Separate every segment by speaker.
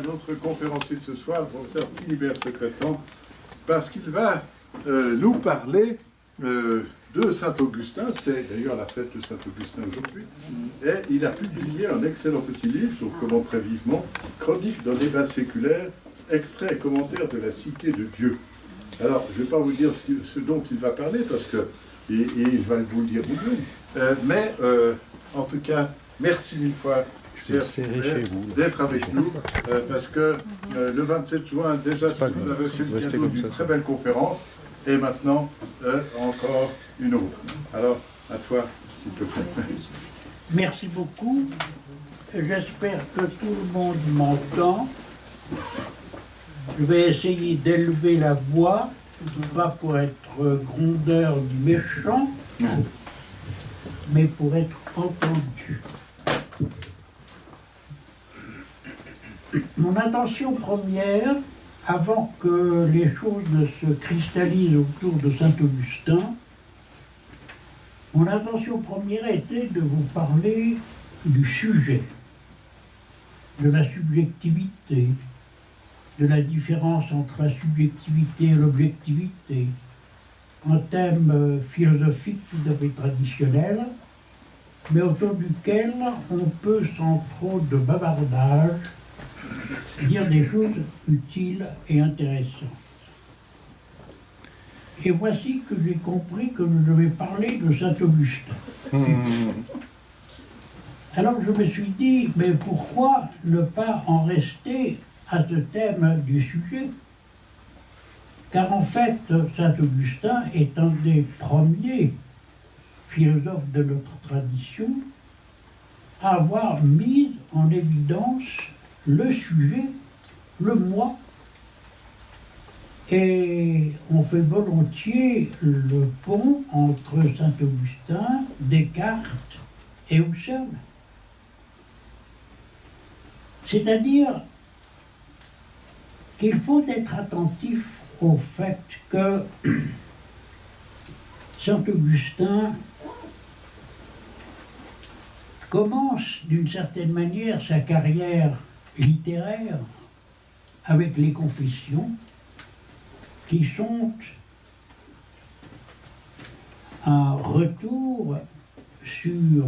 Speaker 1: notre conférencier de ce soir, le professeur Philibert Secrétan, parce qu'il va nous parler de Saint-Augustin. C'est d'ailleurs la fête de Saint-Augustin aujourd'hui. Et il a publié un excellent petit livre, je vous recommande très vivement, Chronique d'un débat séculaire, extrait et commentaire de la Cité de Dieu. Alors, je ne vais pas vous dire ce dont il va parler, parce que il va vous le dire vous-même. Mais, en tout cas, merci une fois, cher Philibert, d'être avec nous, parce que le 27 juin, déjà, vous avez fait le cadeau d'une très belle conférence, et maintenant, encore une autre. Alors, à toi, s'il te plaît.
Speaker 2: Merci beaucoup. J'espère que tout le monde m'entend. Je vais essayer d'élever la voix, pas pour être grondeur méchant, mais pour être entendu. Mon intention première, avant que les choses ne se cristallisent autour de Saint-Augustin, mon intention première était de vous parler du sujet, de la subjectivité, de la différence entre la subjectivité et l'objectivité, un thème philosophique tout à fait traditionnel, mais autour duquel on peut, sans trop de bavardage, dire des choses utiles et intéressantes. Et voici que j'ai compris que je devais parler de Saint-Augustin. Alors je me suis dit, mais pourquoi ne pas en rester à ce thème du sujet? Car en fait, Saint-Augustin est un des premiers philosophes de notre tradition à avoir mis en évidence le sujet, le moi, et on fait volontiers le pont entre Saint-Augustin, Descartes et Husserl. C'est-à-dire qu'il faut être attentif au fait que Saint-Augustin commence d'une certaine manière sa carrière littéraire avec les Confessions, qui sont un retour sur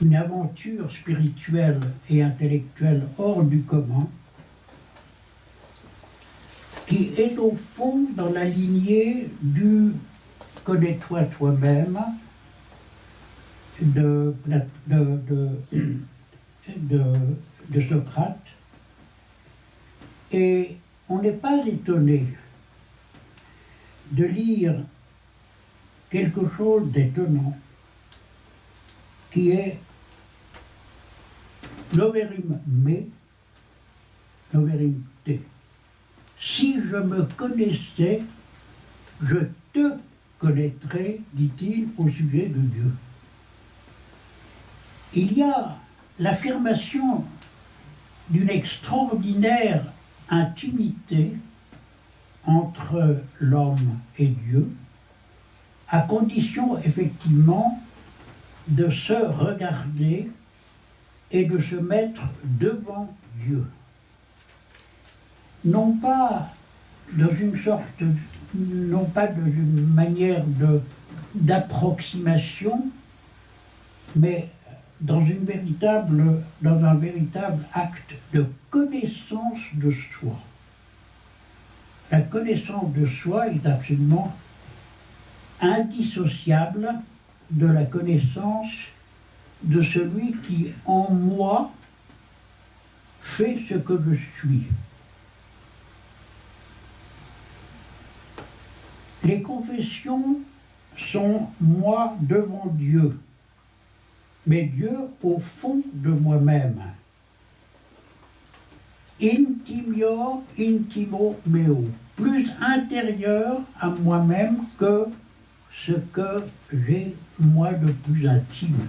Speaker 2: une aventure spirituelle et intellectuelle hors du commun, qui est au fond dans la lignée du « connais-toi toi-même » de Socrate. Et on n'est pas étonné de lire quelque chose d'étonnant qui est noverim me, noverim te. Si je me connaissais, je te connaîtrais, dit-il au sujet de Dieu. Il y a l'affirmation d'une extraordinaire intimité entre l'homme et Dieu, à condition effectivement de se regarder et de se mettre devant Dieu. Non pas dans une sorte, non pas dans une manière d'approximation, mais dans un véritable acte de connaissance de soi. La connaissance de soi est absolument indissociable de la connaissance de celui qui, en moi, fait ce que je suis. Les confessions sont moi devant Dieu, mais Dieu au fond de moi-même. Intimior intimo meo, plus intérieur à moi-même que ce que j'ai moi de plus intime.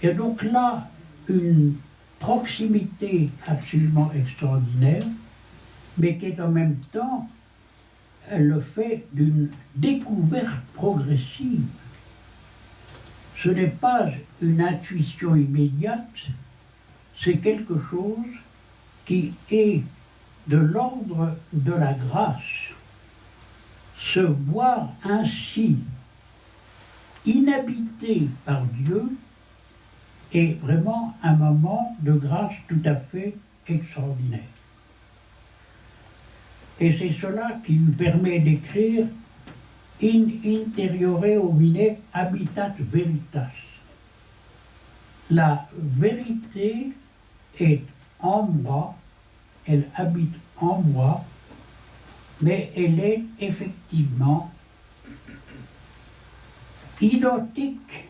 Speaker 2: Et donc là, une proximité absolument extraordinaire, mais qui est en même temps le fait d'une découverte progressive. Ce n'est pas une intuition immédiate, c'est quelque chose qui est de l'ordre de la grâce. Se voir ainsi inhabité par Dieu est vraiment un moment de grâce tout à fait extraordinaire. Et c'est cela qui lui permet d'écrire In interiore homine habitat veritas. La vérité est en moi, elle habite en moi, mais elle est effectivement identique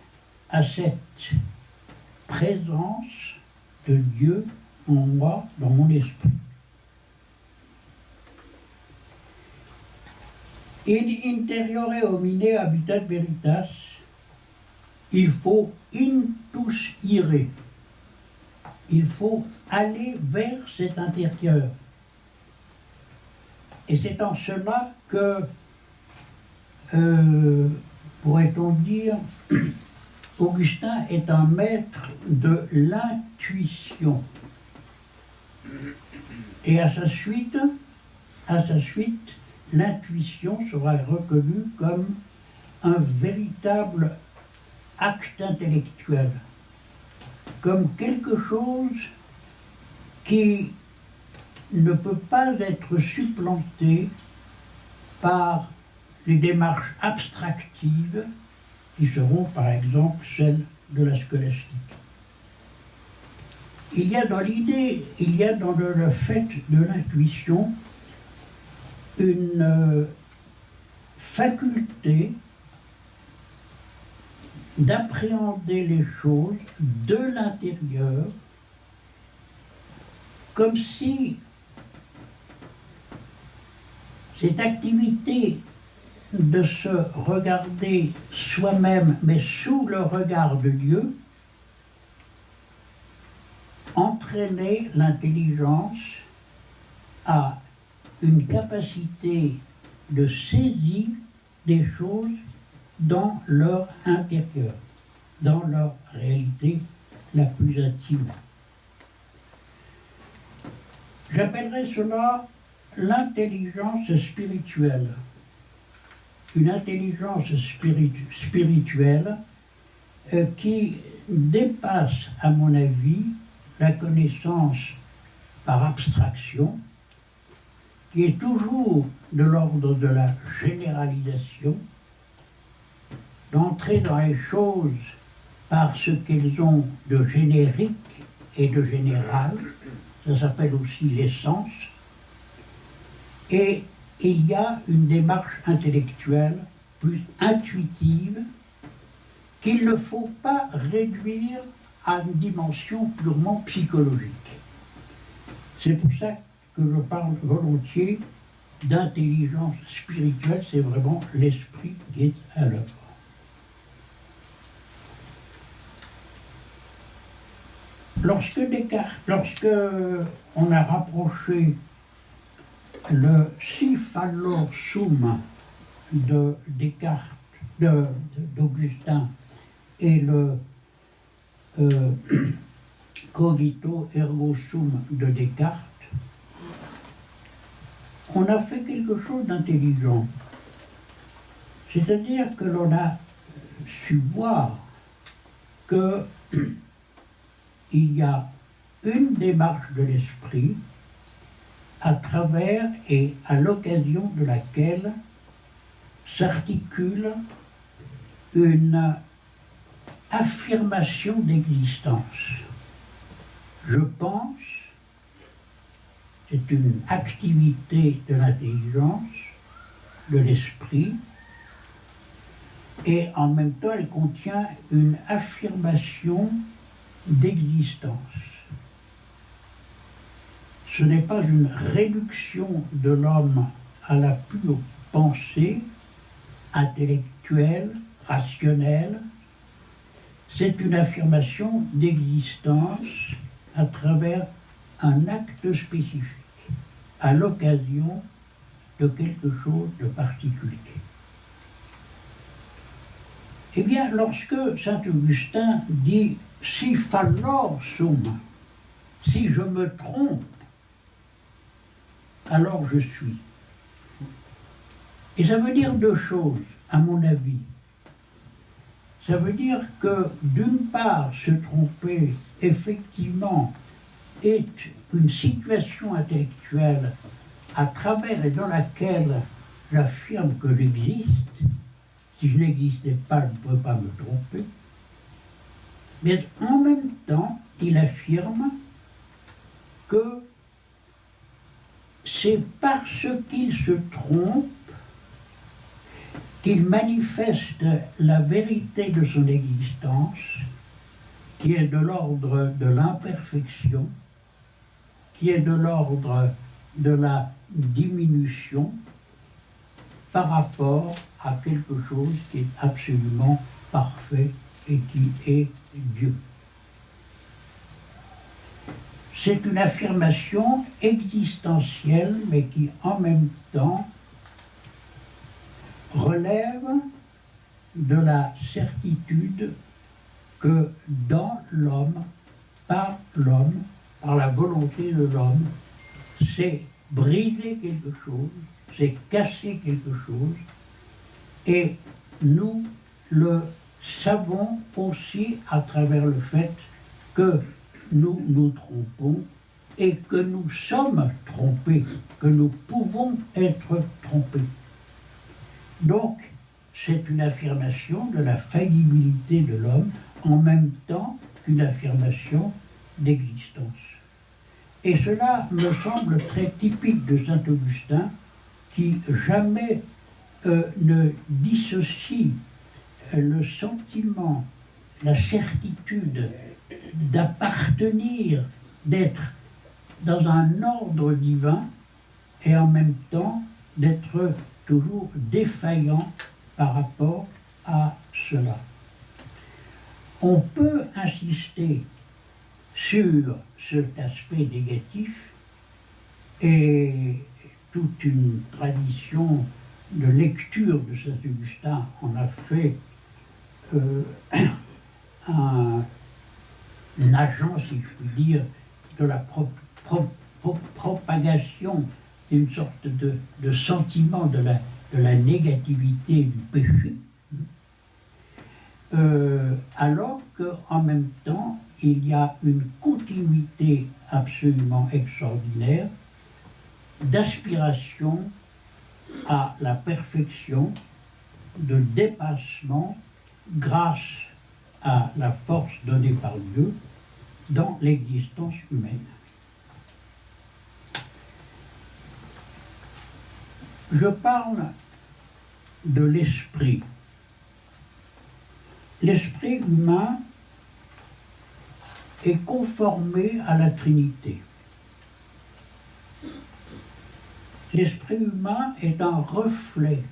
Speaker 2: à cette présence de Dieu en moi, dans mon esprit. In interiore homine habitat veritas, il faut intus ire. Il faut aller vers cet intérieur. Et c'est en cela que, pourrait-on dire, Augustin est un maître de l'intuition. Et à sa suite, l'intuition sera reconnue comme un véritable acte intellectuel, comme quelque chose qui ne peut pas être supplanté par les démarches abstractives qui seront par exemple celles de la scolastique. Il y a dans l'idée, il y a dans le fait de l'intuition une faculté d'appréhender les choses de l'intérieur, comme si cette activité de se regarder soi-même, mais sous le regard de Dieu, entraînait l'intelligence à une capacité de saisie des choses dans leur intérieur, dans leur réalité la plus intime. J'appellerais cela l'intelligence spirituelle. Une intelligence spirituelle qui dépasse, à mon avis, la connaissance par abstraction, qui est toujours de l'ordre de la généralisation, d'entrer dans les choses par ce qu'elles ont de générique et de général, ça s'appelle aussi l'essence, et il y a une démarche intellectuelle plus intuitive qu'il ne faut pas réduire à une dimension purement psychologique. C'est pour ça que je parle volontiers d'intelligence spirituelle, c'est vraiment l'esprit qui est à l'œuvre. Lorsque on a rapproché le si fallo sum de Descartes, d'Augustin, et le cogito ergo sum de Descartes, on a fait quelque chose d'intelligent. C'est-à-dire que l'on a su voir que il y a une démarche de l'esprit à travers et à l'occasion de laquelle s'articule une affirmation d'existence. Je pense, c'est une activité de l'intelligence, de l'esprit, et en même temps elle contient une affirmation d'existence. Ce n'est pas une réduction de l'homme à la pure pensée intellectuelle, rationnelle, c'est une affirmation d'existence à travers un acte spécifique, à l'occasion de quelque chose de particulier. Eh bien, lorsque saint Augustin dit « si fallor sum », Si je me trompe, alors je suis. Et ça veut dire deux choses, à mon avis. Ça veut dire que, d'une part, se tromper, effectivement, est une situation intellectuelle à travers et dans laquelle j'affirme que j'existe. Si je n'existais pas, je ne pourrais pas me tromper. Mais en même temps, il affirme que c'est parce qu'il se trompe qu'il manifeste la vérité de son existence, qui est de l'ordre de l'imperfection, qui est de l'ordre de la diminution par rapport à quelque chose qui est absolument parfait et qui est Dieu. C'est une affirmation existentielle, mais qui en même temps relève de la certitude que dans l'homme, par la volonté de l'homme, c'est briser quelque chose, c'est casser quelque chose, et nous le savons aussi à travers le fait que nous nous trompons et que nous sommes trompés, que nous pouvons être trompés. Donc, c'est une affirmation de la faillibilité de l'homme en même temps qu'une affirmation d'existence. Et cela me semble très typique de saint Augustin, qui jamais ne dissocie le sentiment, la certitude d'appartenir, d'être dans un ordre divin et en même temps d'être toujours défaillant par rapport à cela. On peut insister sur cet aspect négatif et toute une tradition de lecture de saint Augustin en a fait un agent, si je puis dire, de la propagation d'une sorte de sentiment de la négativité du péché, alors qu'en même temps, il y a une continuité absolument extraordinaire d'aspiration à la perfection, de dépassement grâce à la force donnée par Dieu dans l'existence humaine. Je parle de l'esprit. L'esprit humain est conformé à la Trinité. L'esprit humain est un reflet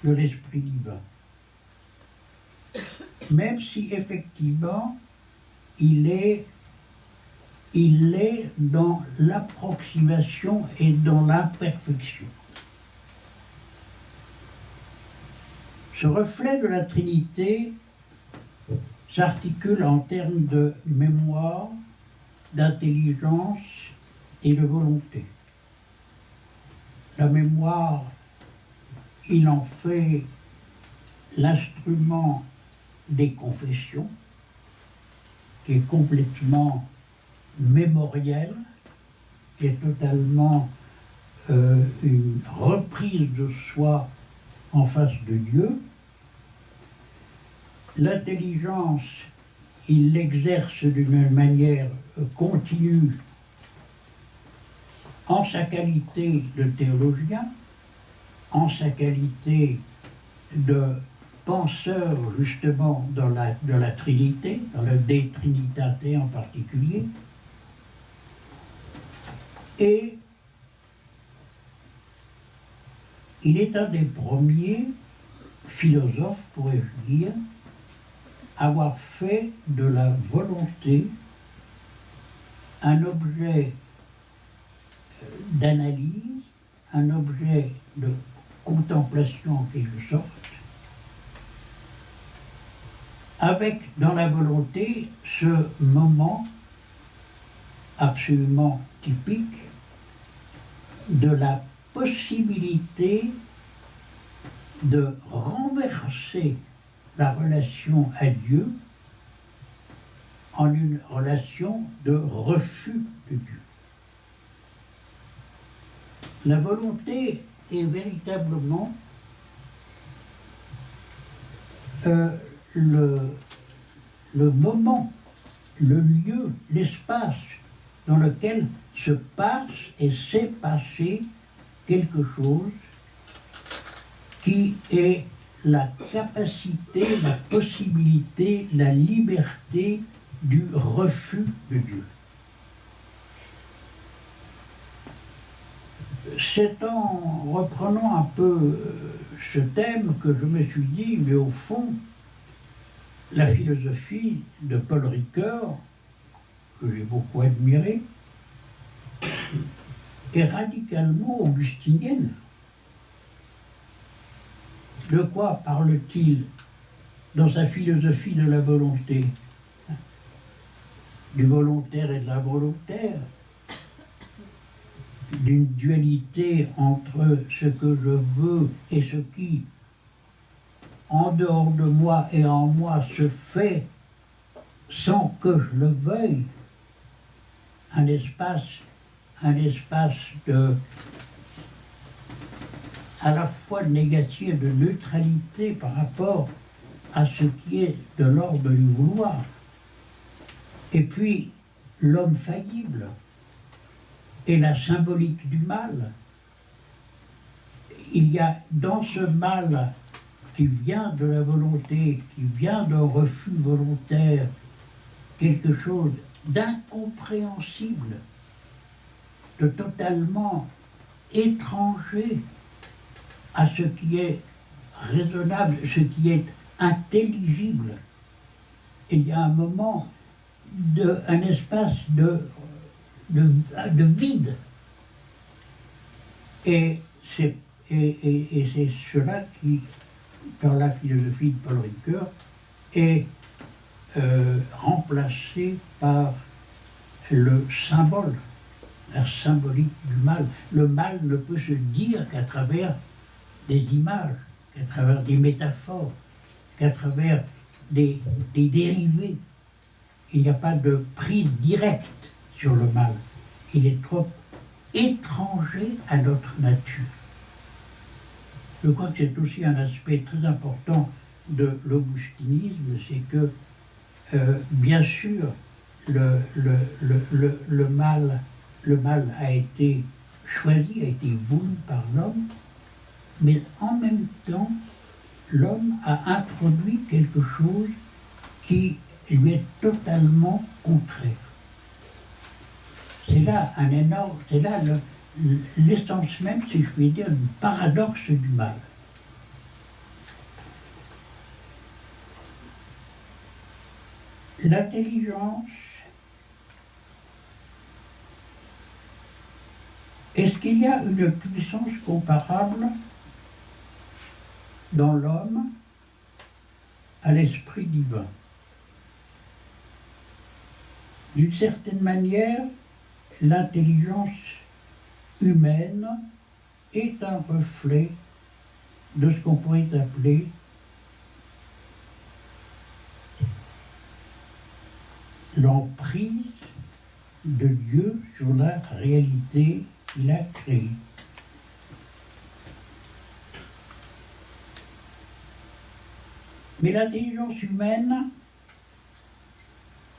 Speaker 2: de l'esprit divin. Même si effectivement il est dans l'approximation et dans l'imperfection. Ce reflet de la Trinité s'articule en termes de mémoire, d'intelligence et de volonté. La mémoire, il en fait l'instrument des confessions, qui est complètement mémoriel, qui est totalement une reprise de soi en face de Dieu. L'intelligence, il l'exerce d'une manière continue en sa qualité de théologien, en sa qualité de penseur justement de la Trinité, dans le De Trinitate en particulier, et il est un des premiers philosophes, pourrais-je dire, à avoir fait de la volonté un objet d'analyse, un objet de contemplation en quelque sorte, avec dans la volonté ce moment absolument typique de la possibilité de renverser la relation à Dieu en une relation de refus de Dieu. La volonté est véritablement le moment, le lieu, l'espace dans lequel se passe et s'est passé quelque chose qui est la capacité, la possibilité, la liberté du refus de Dieu. C'est en reprenant un peu ce thème que je me suis dit, mais au fond, la philosophie de Paul Ricoeur, que j'ai beaucoup admirée, est radicalement augustinienne. De quoi parle-t-il dans sa philosophie de la volonté? Du volontaire et de l'involontaire, d'une dualité entre ce que je veux et ce qui, en dehors de moi et en moi, se fait sans que je le veuille. Un espace de à la fois de négation et de neutralité par rapport à ce qui est de l'ordre du vouloir. Et puis, l'homme faillible et la symbolique du mal. Il y a dans ce mal qui vient de la volonté, qui vient d'un refus volontaire, quelque chose d'incompréhensible, de totalement étranger à ce qui est raisonnable, ce qui est intelligible. Il y a un moment, un espace de vide. Et c'est cela qui, dans la philosophie de Paul Ricoeur, est remplacé par le symbole, la symbolique du mal. Le mal ne peut se dire qu'à travers des images, qu'à travers des métaphores, qu'à travers des dérivés. Il n'y a pas de prise directe sur le mal. Il est trop étranger à notre nature. Je crois que c'est aussi un aspect très important de l'augustinisme, c'est que, bien sûr, le mal a été choisi, a été voulu par l'homme, mais en même temps, l'homme a introduit quelque chose qui lui est totalement contraire. C'est là un énorme, c'est là l'essence même, si je puis dire, du paradoxe du mal. L'intelligence, est-ce qu'il y a une puissance comparable dans l'homme à l'esprit divin? D'une certaine manière, l'intelligence humaine est un reflet de ce qu'on pourrait appeler l'emprise de Dieu sur la réalité qu'il a créée. Mais l'intelligence humaine,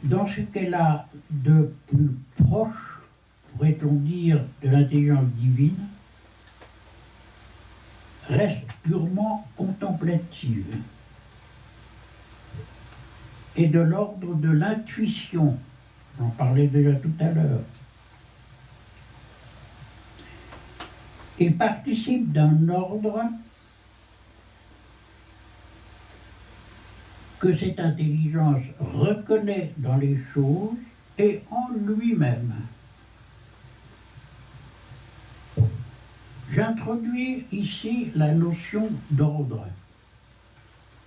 Speaker 2: dans ce qu'elle a de plus proche, pourrait-on dire, de l'intelligence divine, reste purement contemplative et de l'ordre de l'intuition. J'en parlais déjà tout à l'heure. Il participe d'un ordre que cette intelligence reconnaît dans les choses et en lui-même. J'introduis ici la notion d'ordre,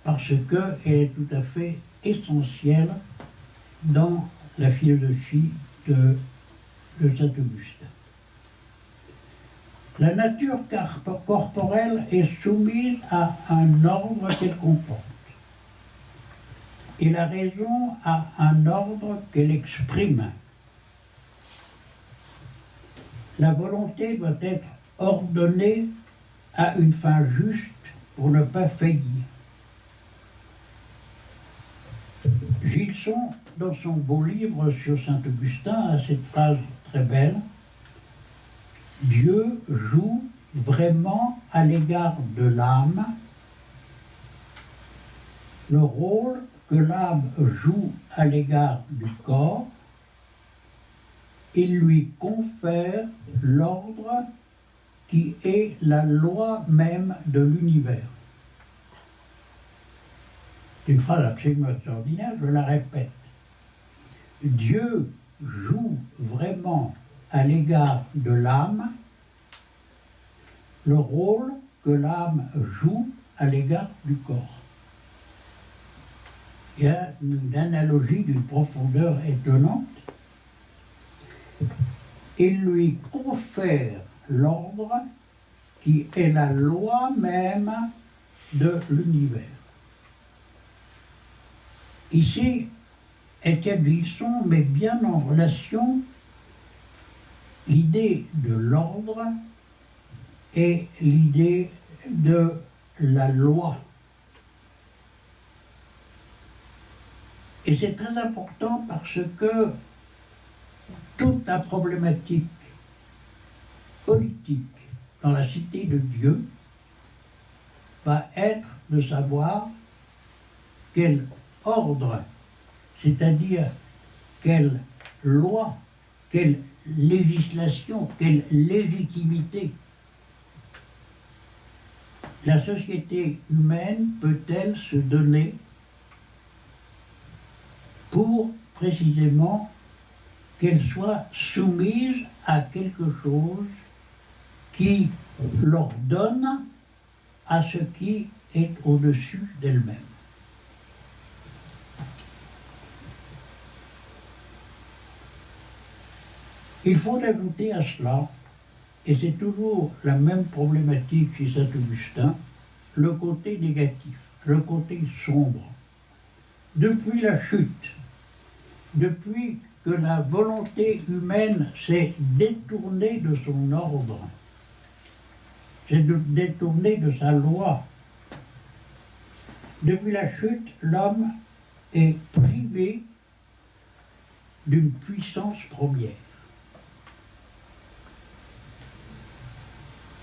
Speaker 2: parce qu'elle est tout à fait essentielle dans la philosophie de de saint Augustin. La nature corporelle est soumise à un ordre qu'elle comporte, et la raison à un ordre qu'elle exprime. La volonté doit être ordonnée à une fin juste pour ne pas faillir. Gilson, dans son beau livre sur saint Augustin, a cette phrase très belle: Dieu joue vraiment à l'égard de l'âme le rôle que l'âme joue à l'égard du corps. Il lui confère l'ordre qui est la loi même de l'univers. C'est une phrase absolument extraordinaire, je la répète. Dieu joue vraiment à l'égard de l'âme le rôle que l'âme joue à l'égard du corps. Il y a une analogie d'une profondeur étonnante. Il lui confère l'ordre qui est la loi même de l'univers. Ici, Étienne Gilson met bien en relation l'idée de l'ordre et l'idée de la loi. Et c'est très important parce que toute la problématique politique dans la cité de Dieu va être de savoir quel ordre, c'est-à-dire quelle loi, quelle législation, quelle légitimité la société humaine peut-elle se donner pour précisément qu'elle soit soumise à quelque chose qui l'ordonne à ce qui est au-dessus d'elle-même. Il faut ajouter à cela, et c'est toujours la même problématique chez saint Augustin, le côté négatif, le côté sombre. Depuis la chute, depuis que la volonté humaine s'est détournée de son ordre, s'est détournée de sa loi, depuis la chute, l'homme est privé d'une puissance première.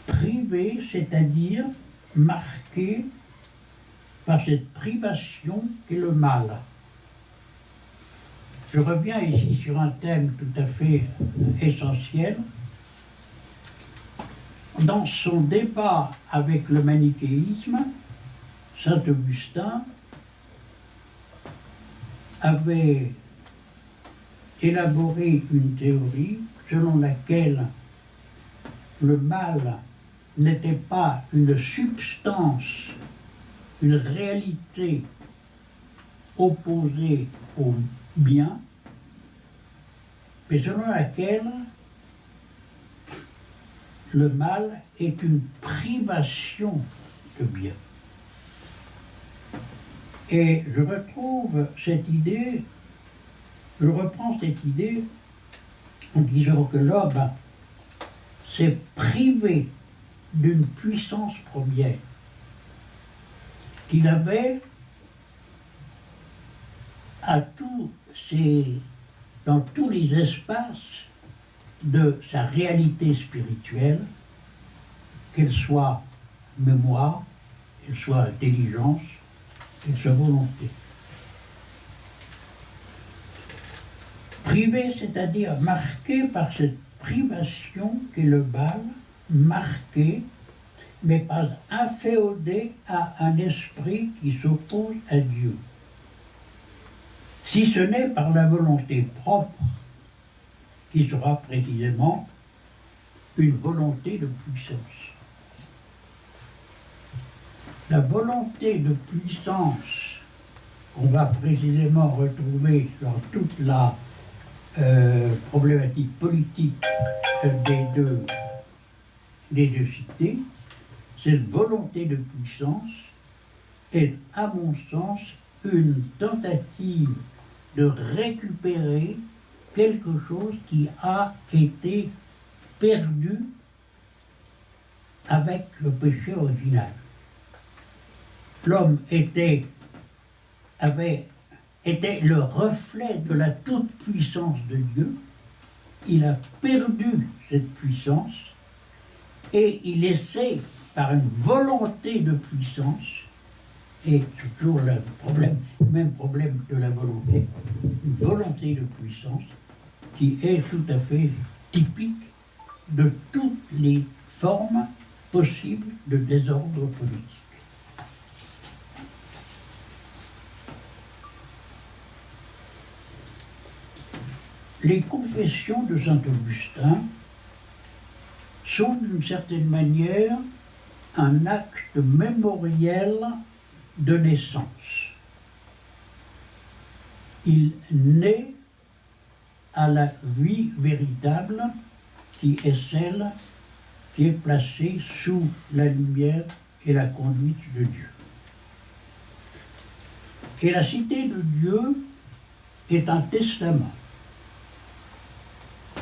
Speaker 2: Privé, c'est-à-dire marqué par cette privation qu'est le mal. Je reviens ici sur un thème tout à fait essentiel. Dans son débat avec le manichéisme, saint Augustin avait élaboré une théorie selon laquelle le mal n'était pas une substance, une réalité opposée au bien, mais selon laquelle le mal est une privation de bien. Et je retrouve cette idée, je reprends cette idée en disant que l'homme s'est privé d'une puissance première qu'il avait dans tous les espaces de sa réalité spirituelle, qu'elle soit mémoire, qu'elle soit intelligence, qu'elle soit volonté. Privé, c'est-à-dire marqué par cette privation qu'est le mal, marqué, mais pas inféodé à un esprit qui s'oppose à Dieu. Si ce n'est par la volonté propre, qui sera précisément une volonté de puissance. La volonté de puissance qu'on va précisément retrouver dans toute la problématique politique des deux cités, cette volonté de puissance est, à mon sens, une tentative de récupérer quelque chose qui a été perdu avec le péché original. L'homme était le reflet de la toute-puissance de Dieu. Il a perdu cette puissance et il essaie, par une volonté de puissance, et c'est toujours le même problème que la volonté, une volonté de puissance qui est tout à fait typique de toutes les formes possibles de désordre politique. Les confessions de saint Augustin sont d'une certaine manière un acte mémoriel de naissance. Il naît à la vie véritable qui est celle qui est placée sous la lumière et la conduite de Dieu. Et la cité de Dieu est un testament.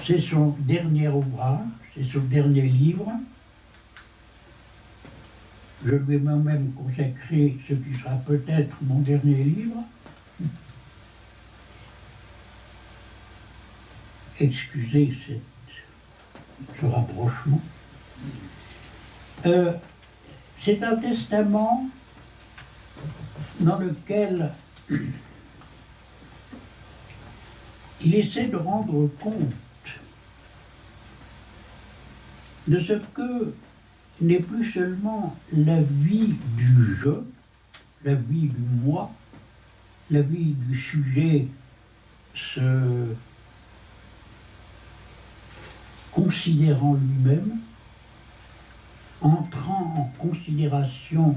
Speaker 2: C'est son dernier ouvrage, c'est son dernier livre. Je lui ai moi-même consacré ce qui sera peut-être mon dernier livre. Excusez ce rapprochement. C'est un testament dans lequel il essaie de rendre compte de ce que n'est plus seulement la vie du je, la vie du moi, la vie du sujet se considérant lui-même, entrant en considération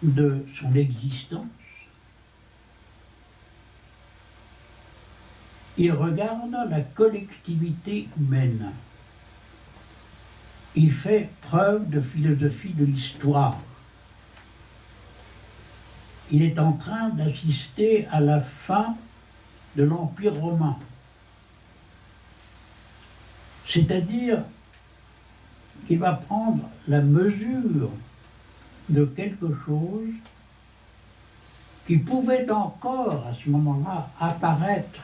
Speaker 2: de son existence. Il regarde la collectivité humaine. Il fait preuve de philosophie de l'histoire. Il est en train d'assister à la fin de l'Empire romain. C'est-à-dire qu'il va prendre la mesure de quelque chose qui pouvait encore, à ce moment-là, apparaître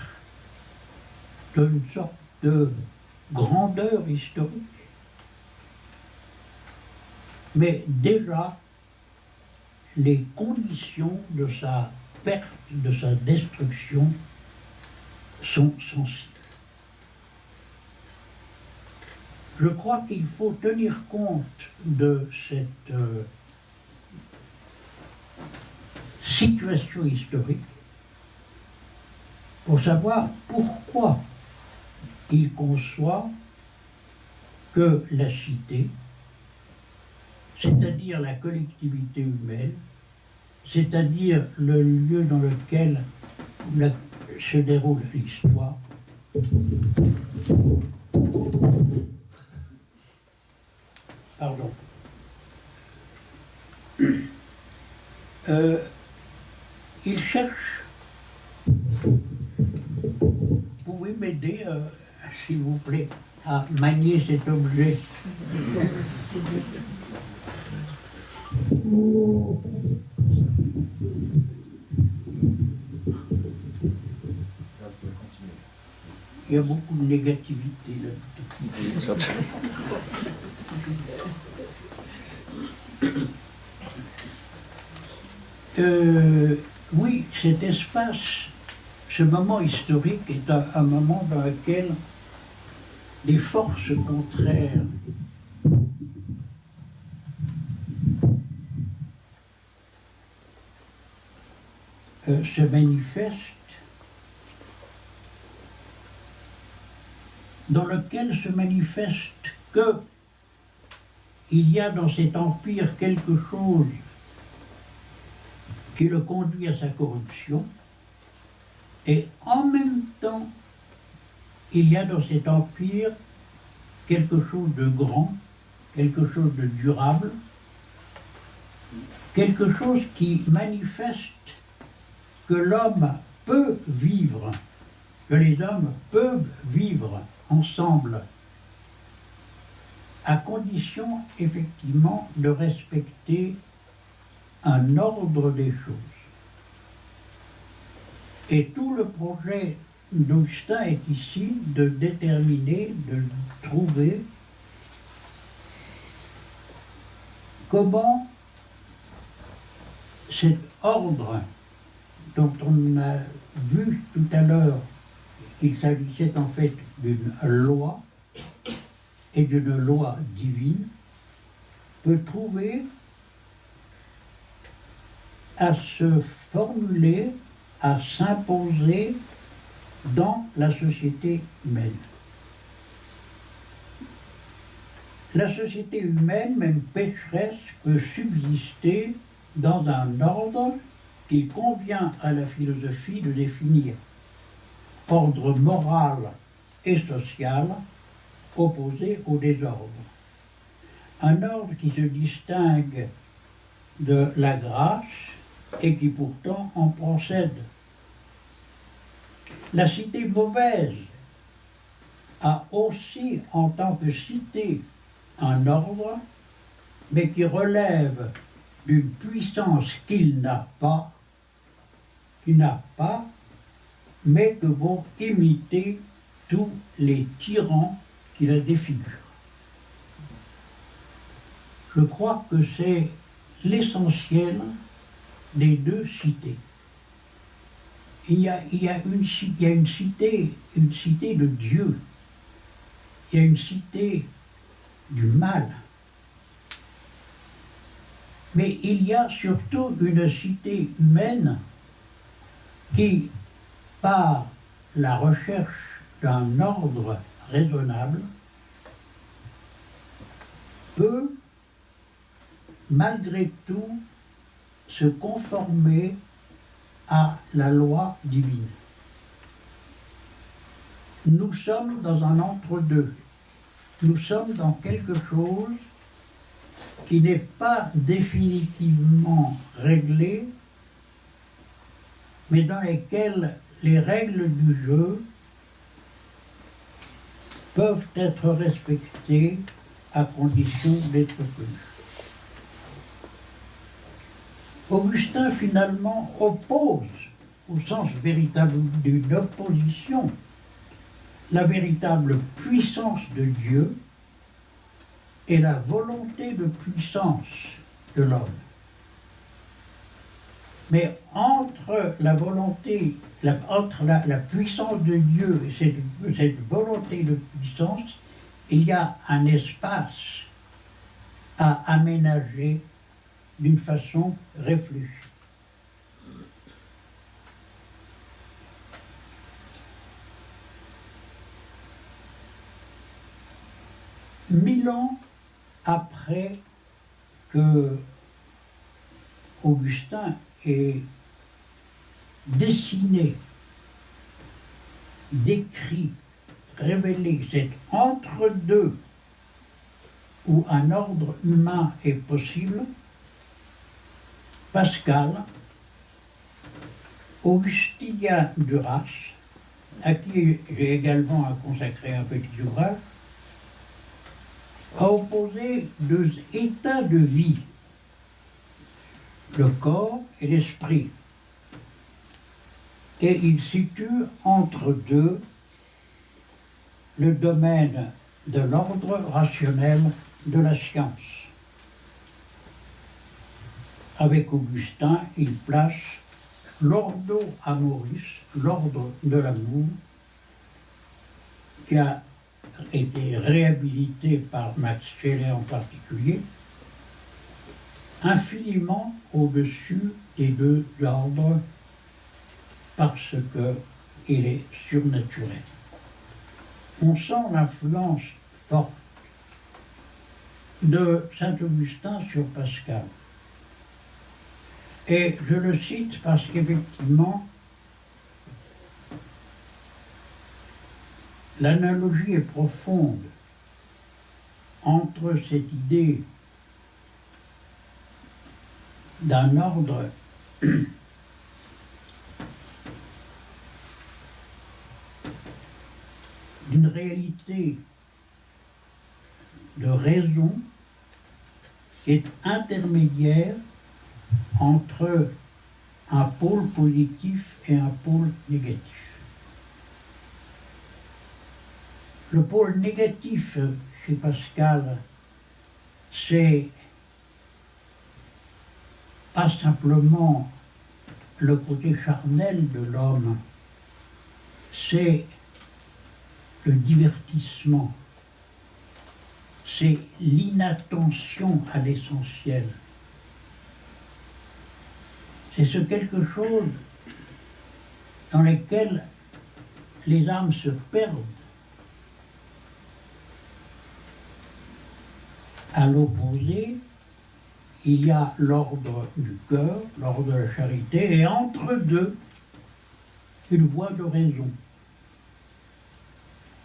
Speaker 2: d'une sorte de grandeur historique. Mais déjà, les conditions de sa perte, de sa destruction, sont sensibles. Je crois qu'il faut tenir compte de cette situation historique pour savoir pourquoi il conçoit que la cité, c'est-à-dire la collectivité humaine, c'est-à-dire le lieu dans lequel se déroule l'histoire, pardon. Il cherche. Vous pouvez m'aider, s'il vous plaît, à manier cet objet. Il y a beaucoup de négativité là-dedans. Oui, cet espace, ce moment historique est un moment dans lequel des forces contraires se manifestent, dans lequel se manifeste que il y a dans cet empire quelque chose qui le conduit à sa corruption, et en même temps, il y a dans cet empire quelque chose de grand, quelque chose de durable, quelque chose qui manifeste que l'homme peut vivre, que les hommes peuvent vivre ensemble, à condition effectivement de respecter un ordre des choses. Et tout le projet d'Augustin est ici de déterminer, de trouver comment cet ordre dont on a vu tout à l'heure qu'il s'agissait en fait d'une loi et d'une loi divine, peut trouver à se formuler, à s'imposer dans la société humaine. La société humaine, même pécheresse, peut subsister dans un ordre qu'il convient à la philosophie de définir. Ordre moral et social opposé au désordre. Un ordre qui se distingue de la grâce et qui pourtant en procède. La cité mauvaise a aussi en tant que cité un ordre, mais qui relève d'une puissance qu'il n'a pas, mais que vont imiter tous les tyrans qui la défigurent. Je crois que c'est l'essentiel des deux cités. Il y a une cité de Dieu, il y a une cité du mal, mais il y a surtout une cité humaine qui, par la recherche d'un ordre raisonnable, peut malgré tout se conformer à la loi divine. Nous sommes dans un entre-deux. Nous sommes dans quelque chose qui n'est pas définitivement réglé, mais dans lesquelles les règles du jeu peuvent être respectées à condition d'être connues. Augustin finalement oppose, au sens véritable d'une opposition, la véritable puissance de Dieu et la volonté de puissance de l'homme. Mais entre la volonté, entre la puissance de Dieu et cette volonté de puissance, il y a un espace à aménager d'une façon réfléchie. Mille ans après que Augustin ait dessiné, décrit, révélé cet entre-deux où un ordre humain est possible, Pascal, Augustinien Duras, à qui j'ai également consacré un petit ouvrage, a opposé deux états de vie, le corps et l'esprit. Et il situe entre deux le domaine de l'ordre rationnel de la science. Avec Augustin, il place l'ordo amoris, l'ordre de l'amour, qui a été réhabilité par Max Scheler en particulier, infiniment au-dessus des deux ordres parce qu'il est surnaturel. On sent l'influence forte de saint Augustin sur Pascal. Et je le cite parce qu'effectivement, l'analogie est profonde entre cette idée d'un ordre d'une réalité de raison qui est intermédiaire entre un pôle positif et un pôle négatif. Le pôle négatif chez Pascal, c'est pas simplement le côté charnel de l'homme, c'est le divertissement, c'est l'inattention à l'essentiel. C'est ce quelque chose dans lequel les âmes se perdent. À l'opposé, il y a l'ordre du cœur, l'ordre de la charité, et entre deux, une voie de raison.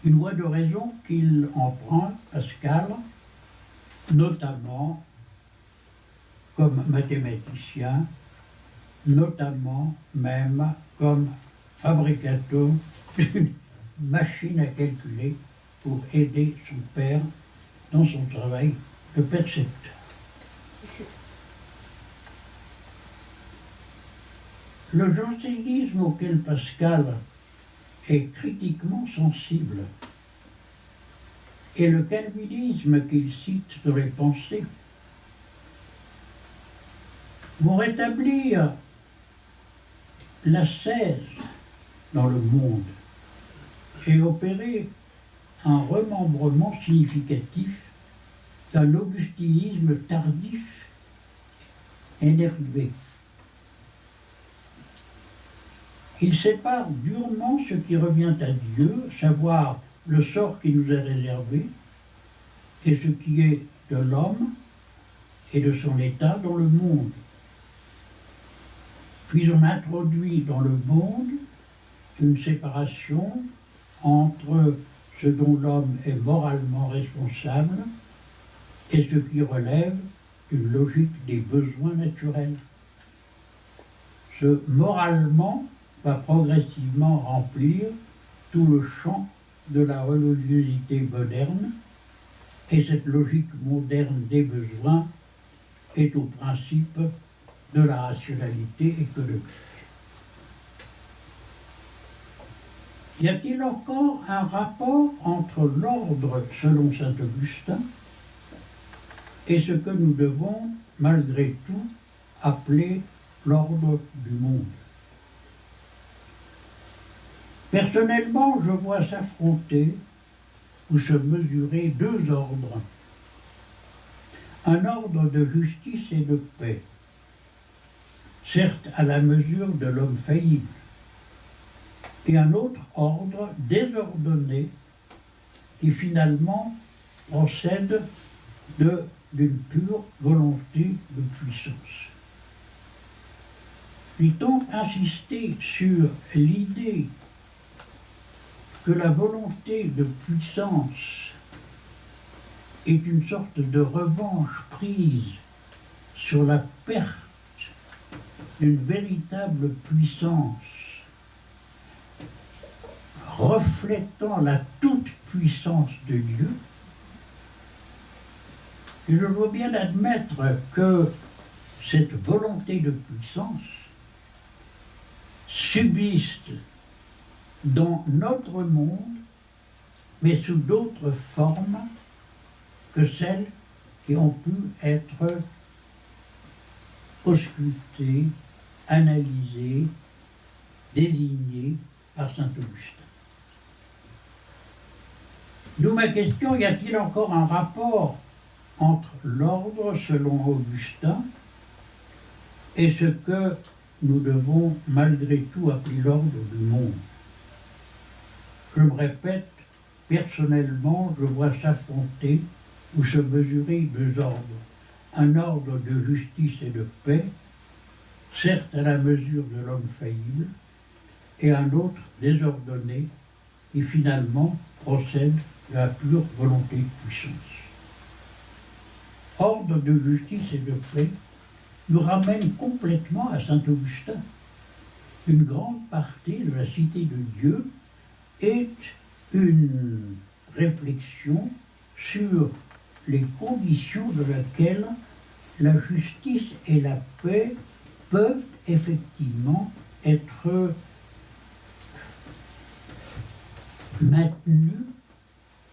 Speaker 2: Une voie de raison qu'il emprunte, Pascal, notamment comme mathématicien, notamment même comme fabricateur d'une machine à calculer pour aider son père dans son travail de percepteur. Le jansénisme auquel Pascal est critiquement sensible et le calvinisme qu'il cite dans les pensées vont rétablir l'ascèse dans le monde et opérer un remembrement significatif d'un augustinisme tardif énervé. Il sépare durement ce qui revient à Dieu, savoir le sort qui nous est réservé, et ce qui est de l'homme et de son état dans le monde. Puis on introduit dans le monde une séparation entre ce dont l'homme est moralement responsable et ce qui relève d'une logique des besoins naturels. Ce moralement va progressivement remplir tout le champ de la religiosité moderne, et cette logique moderne des besoins est au principe de la rationalité économique. Y a-t-il encore un rapport entre l'ordre selon saint Augustin et ce que nous devons, malgré tout, appeler l'ordre du monde? Personnellement, je vois s'affronter ou se mesurer deux ordres. Un ordre de justice et de paix, certes à la mesure de l'homme faillible, et un autre ordre désordonné qui finalement procède d'une pure volonté de puissance. Puis donc insister sur l'idée que la volonté de puissance est une sorte de revanche prise sur la perte d'une véritable puissance reflétant la toute-puissance de Dieu. Et je dois bien admettre que cette volonté de puissance subsiste dans notre monde, mais sous d'autres formes que celles qui ont pu être auscultées, analysées, désignées par saint Augustin. D'où ma question, y a-t-il encore un rapport entre l'ordre selon Augustin et ce que nous devons malgré tout appeler l'ordre du monde? Je me répète, personnellement, je vois s'affronter ou se mesurer deux ordres. Un ordre de justice et de paix, certes à la mesure de l'homme faillible, et un autre désordonné qui finalement procède de la pure volonté de puissance. Ordre de justice et de paix nous ramène complètement à saint Augustin. Une grande partie de la cité de Dieu est une réflexion sur les conditions dans lesquelles la justice et la paix peuvent effectivement être maintenues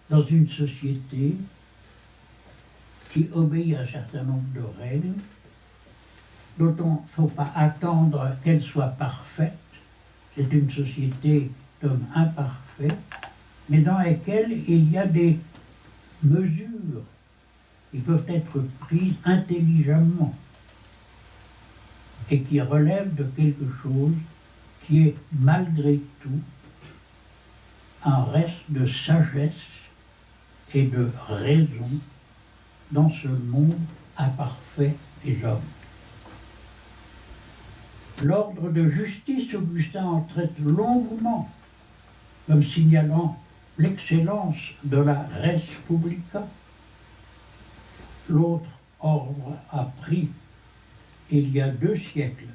Speaker 2: dans une société qui obéit à un certain nombre de règles, dont il ne faut pas attendre qu'elles soient parfaites. C'est une société d'hommes imparfaits, mais dans laquelle il y a des mesures qui peuvent être prises intelligemment et qui relèvent de quelque chose qui est malgré tout un reste de sagesse et de raison dans ce monde imparfait des hommes. L'ordre de justice, Augustin en traite longuement, comme signalant l'excellence de la res publica. L'autre ordre a pris, il y a 2 siècles,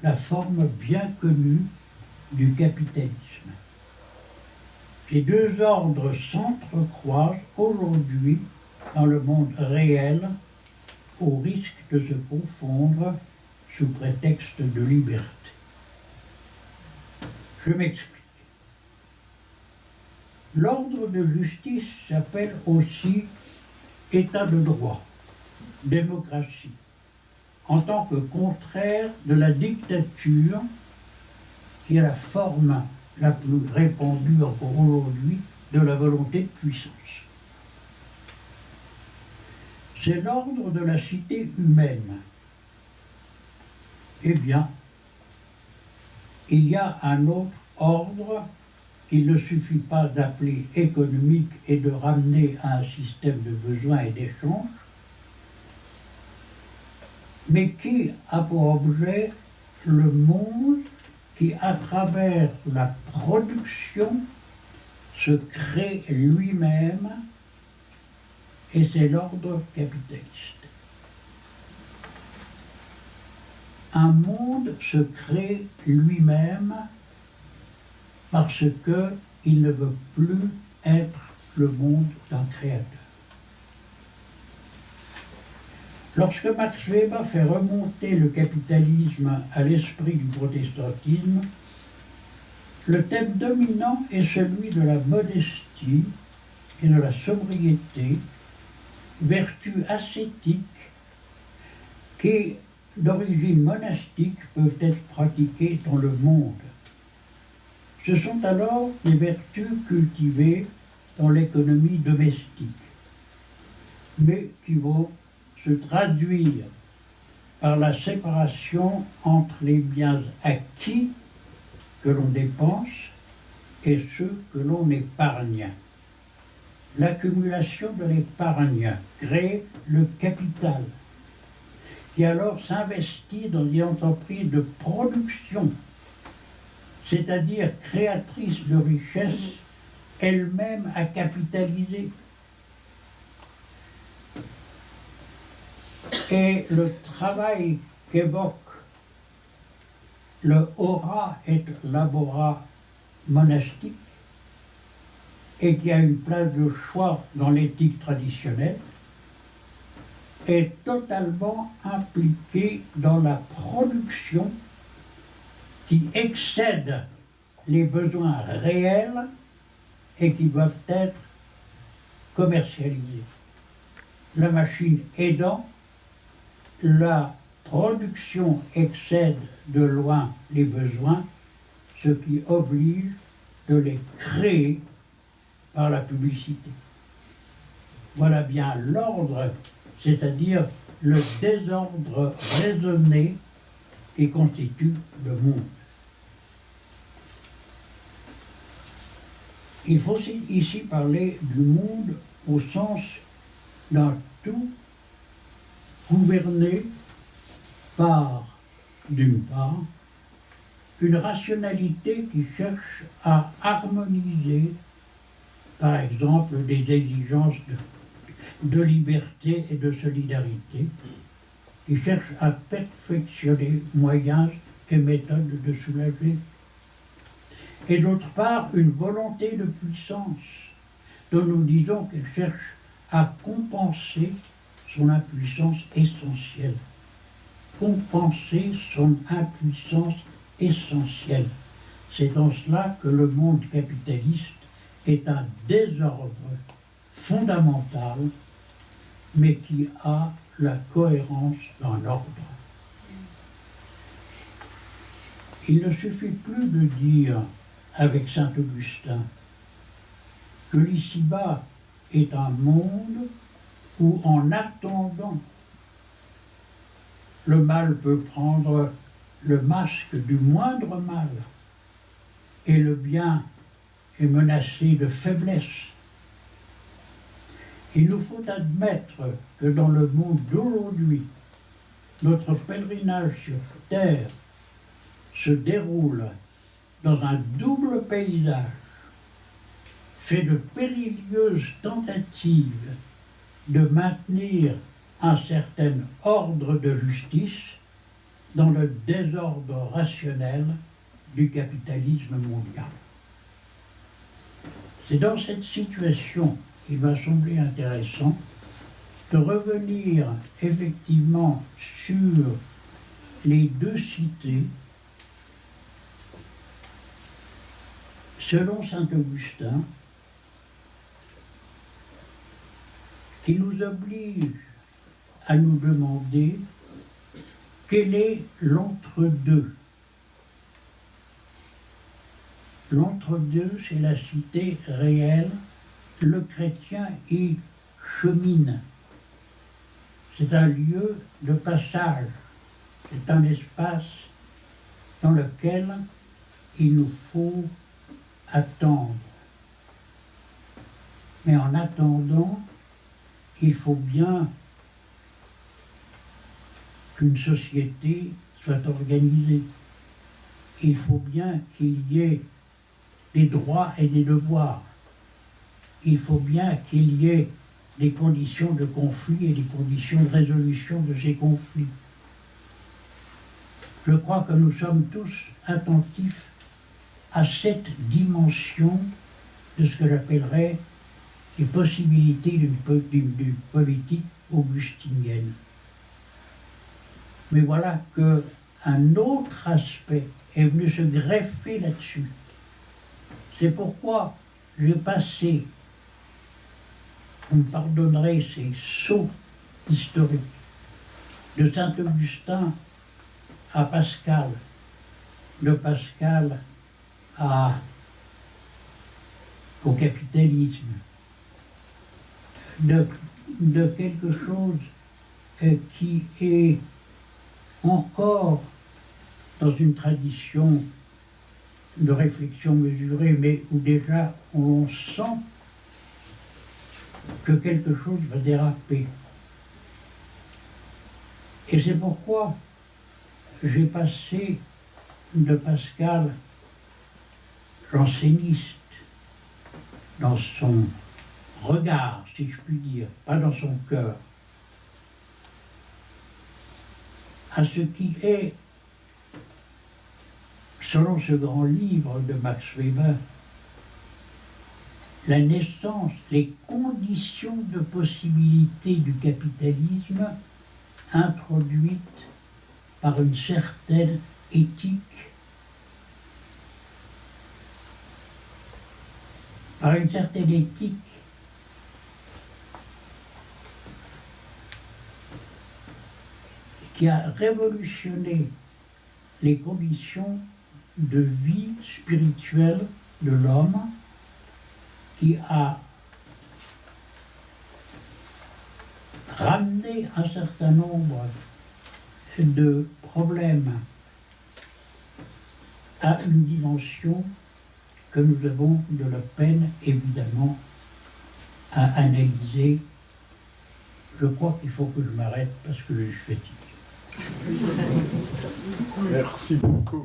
Speaker 2: la forme bien connue du capitalisme. Ces 2 ordres s'entrecroisent aujourd'hui dans le monde réel au risque de se confondre sous prétexte de liberté. Je m'explique. L'ordre de justice s'appelle aussi État de droit, démocratie, en tant que contraire de la dictature qui est la forme la plus répandue encore aujourd'hui de la volonté de puissance. C'est l'ordre de la cité humaine. Eh bien, il y a un autre ordre qu'il ne suffit pas d'appeler économique et de ramener à un système de besoins et d'échanges, mais qui a pour objet le monde qui, à travers la production, se crée lui-même, et c'est l'ordre capitaliste. Un monde se crée lui-même parce qu'il ne veut plus être le monde d'un créateur. Lorsque Max Weber fait remonter le capitalisme à l'esprit du protestantisme, le thème dominant est celui de la modestie et de la sobriété, vertus ascétiques qui, d'origine monastique, peuvent être pratiquées dans le monde. Ce sont alors des vertus cultivées dans l'économie domestique, mais qui vont se traduire par la séparation entre les biens acquis que l'on dépense et ceux que l'on épargne. L'accumulation de l'épargne crée le capital, qui alors s'investit dans des entreprises de production, c'est-à-dire créatrices de richesses, elles-mêmes à capitaliser. Et le travail qu'évoque le ora et labora monastique, et qui a une place de choix dans l'éthique traditionnelle, est totalement impliqué dans la production qui excède les besoins réels et qui doivent être commercialisés. La machine aidant, la production excède de loin les besoins, ce qui oblige de les créer par la publicité. Voilà bien l'ordre, c'est-à-dire le désordre raisonné qui constitue le monde. Il faut ici parler du monde au sens d'un tout gouverné par, d'une part, une rationalité qui cherche à harmoniser par exemple, des exigences de liberté et de solidarité, qui cherchent à perfectionner moyens et méthodes de soulager. Et d'autre part, une volonté de puissance, dont nous disons qu'elle cherche à compenser son impuissance essentielle. Compenser son impuissance essentielle. C'est dans cela que le monde capitaliste est un désordre fondamental, mais qui a la cohérence d'un ordre. Il ne suffit plus de dire, avec saint Augustin, que l'ici-bas est un monde où, en attendant, le mal peut prendre le masque du moindre mal, et le bien est menacé de faiblesse. Il nous faut admettre que dans le monde d'aujourd'hui, notre pèlerinage sur Terre se déroule dans un double paysage, fait de périlleuses tentatives de maintenir un certain ordre de justice dans le désordre rationnel du capitalisme mondial. C'est dans cette situation qu'il m'a semblé intéressant de revenir effectivement sur les deux cités selon saint Augustin, qui nous oblige à nous demander quel est l'entre-deux. L'entre-deux, c'est la cité réelle. Le chrétien y chemine. C'est un lieu de passage. C'est un espace dans lequel il nous faut attendre. Mais en attendant, il faut bien qu'une société soit organisée. Il faut bien qu'il y ait des droits et des devoirs. Il faut bien qu'il y ait des conditions de conflit et des conditions de résolution de ces conflits. Je crois que nous sommes tous attentifs à cette dimension de ce que j'appellerais les possibilités d'une politique augustinienne. Mais voilà qu'un autre aspect est venu se greffer là-dessus. C'est pourquoi j'ai passé, vous me pardonnerez ces sauts historiques, de saint Augustin à Pascal, de Pascal au capitalisme, de quelque chose qui est encore dans une tradition de réflexion mesurée, mais où déjà on sent que quelque chose va déraper. Et c'est pourquoi j'ai passé de Pascal, janséniste, dans son regard, si je puis dire, pas dans son cœur, à ce qui est, selon ce grand livre de Max Weber, la naissance, les conditions de possibilité du capitalisme introduites par une certaine éthique, qui a révolutionné les conditions de vie spirituelle de l'homme, qui a ramené un certain nombre de problèmes à une dimension que nous avons de la peine, évidemment, à analyser. Je crois qu'il faut que je m'arrête parce que je suis fatigué.
Speaker 1: Merci beaucoup.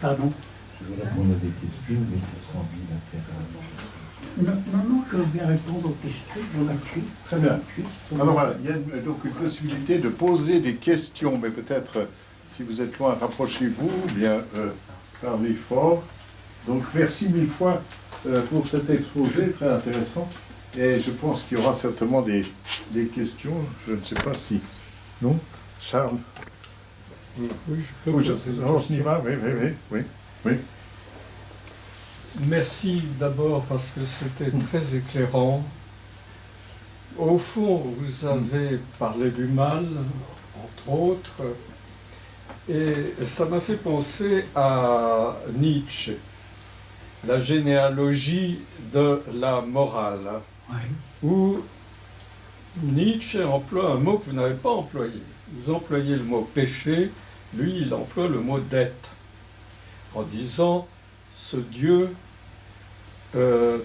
Speaker 2: Pardon.
Speaker 3: Je veux répondre à des questions, mais je sens bilatéral.
Speaker 2: Non, je vais répondre aux questions dans la suite.
Speaker 1: Très bien. Alors voilà, il y a donc une possibilité de poser des questions, mais peut-être, si vous êtes loin, rapprochez-vous, ou bien parlez fort. Donc merci mille fois pour cet exposé très intéressant. Et je pense qu'il y aura certainement des questions. Je ne sais pas si... Non, Charles?
Speaker 4: Oui, je peux
Speaker 1: Oui,
Speaker 4: poser une
Speaker 1: on y
Speaker 4: question.
Speaker 1: va, oui.
Speaker 4: Merci d'abord parce que c'était très éclairant. Au fond, vous avez parlé du mal, entre autres, et ça m'a fait penser à Nietzsche, la généalogie de la morale,
Speaker 2: Oui.
Speaker 4: où Nietzsche emploie un mot que vous n'avez pas employé. Vous employez le mot péché, lui il emploie le mot dette, en disant ce Dieu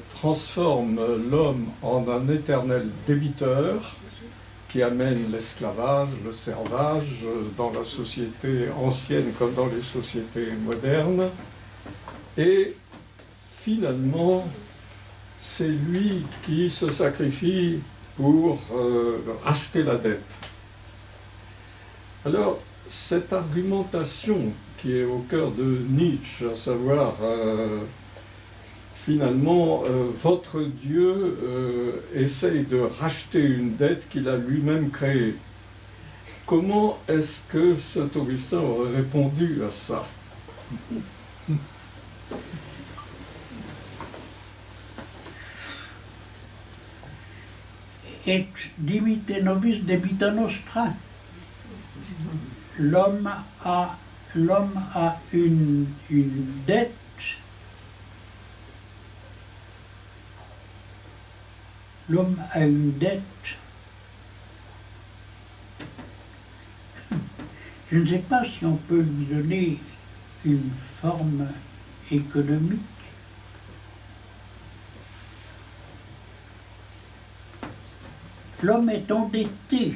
Speaker 4: transforme l'homme en un éternel débiteur qui amène l'esclavage, le servage dans la société ancienne comme dans les sociétés modernes. Et finalement, c'est lui qui se sacrifie pour racheter la dette. Alors, cette argumentation qui est au cœur de Nietzsche, à savoir, finalement, votre Dieu essaye de racheter une dette qu'il a lui-même créée. Comment est-ce que saint Augustin aurait répondu à ça?
Speaker 2: Et dimite nobis debita nostra. L'homme a une dette L'homme a une dette. Je ne sais pas si on peut lui donner une forme économique. L'homme est endetté.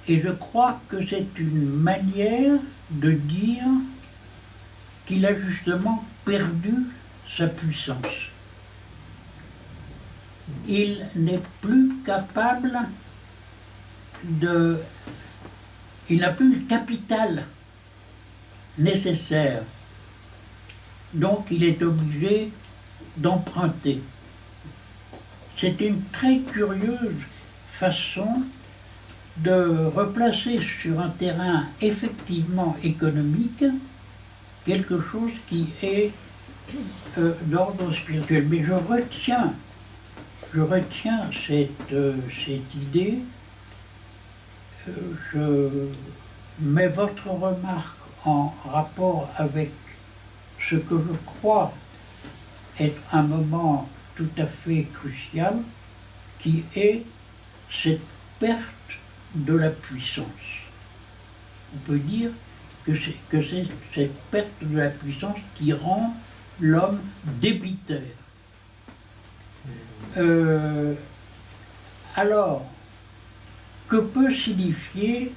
Speaker 2: Et je crois que c'est une manière de dire qu'il a justement perdu sa puissance. Il n'est plus capable de... Il n'a plus le capital nécessaire. Donc il est obligé d'emprunter. C'est une très curieuse façon de replacer sur un terrain effectivement économique quelque chose qui est d'ordre spirituel. Mais je retiens cette idée. Je mets votre remarque en rapport avec ce que je crois être un moment tout à fait crucial, qui est cette perte de la puissance. On peut dire que c'est cette perte de la puissance qui rend l'homme débiteur. Alors, que peut signifier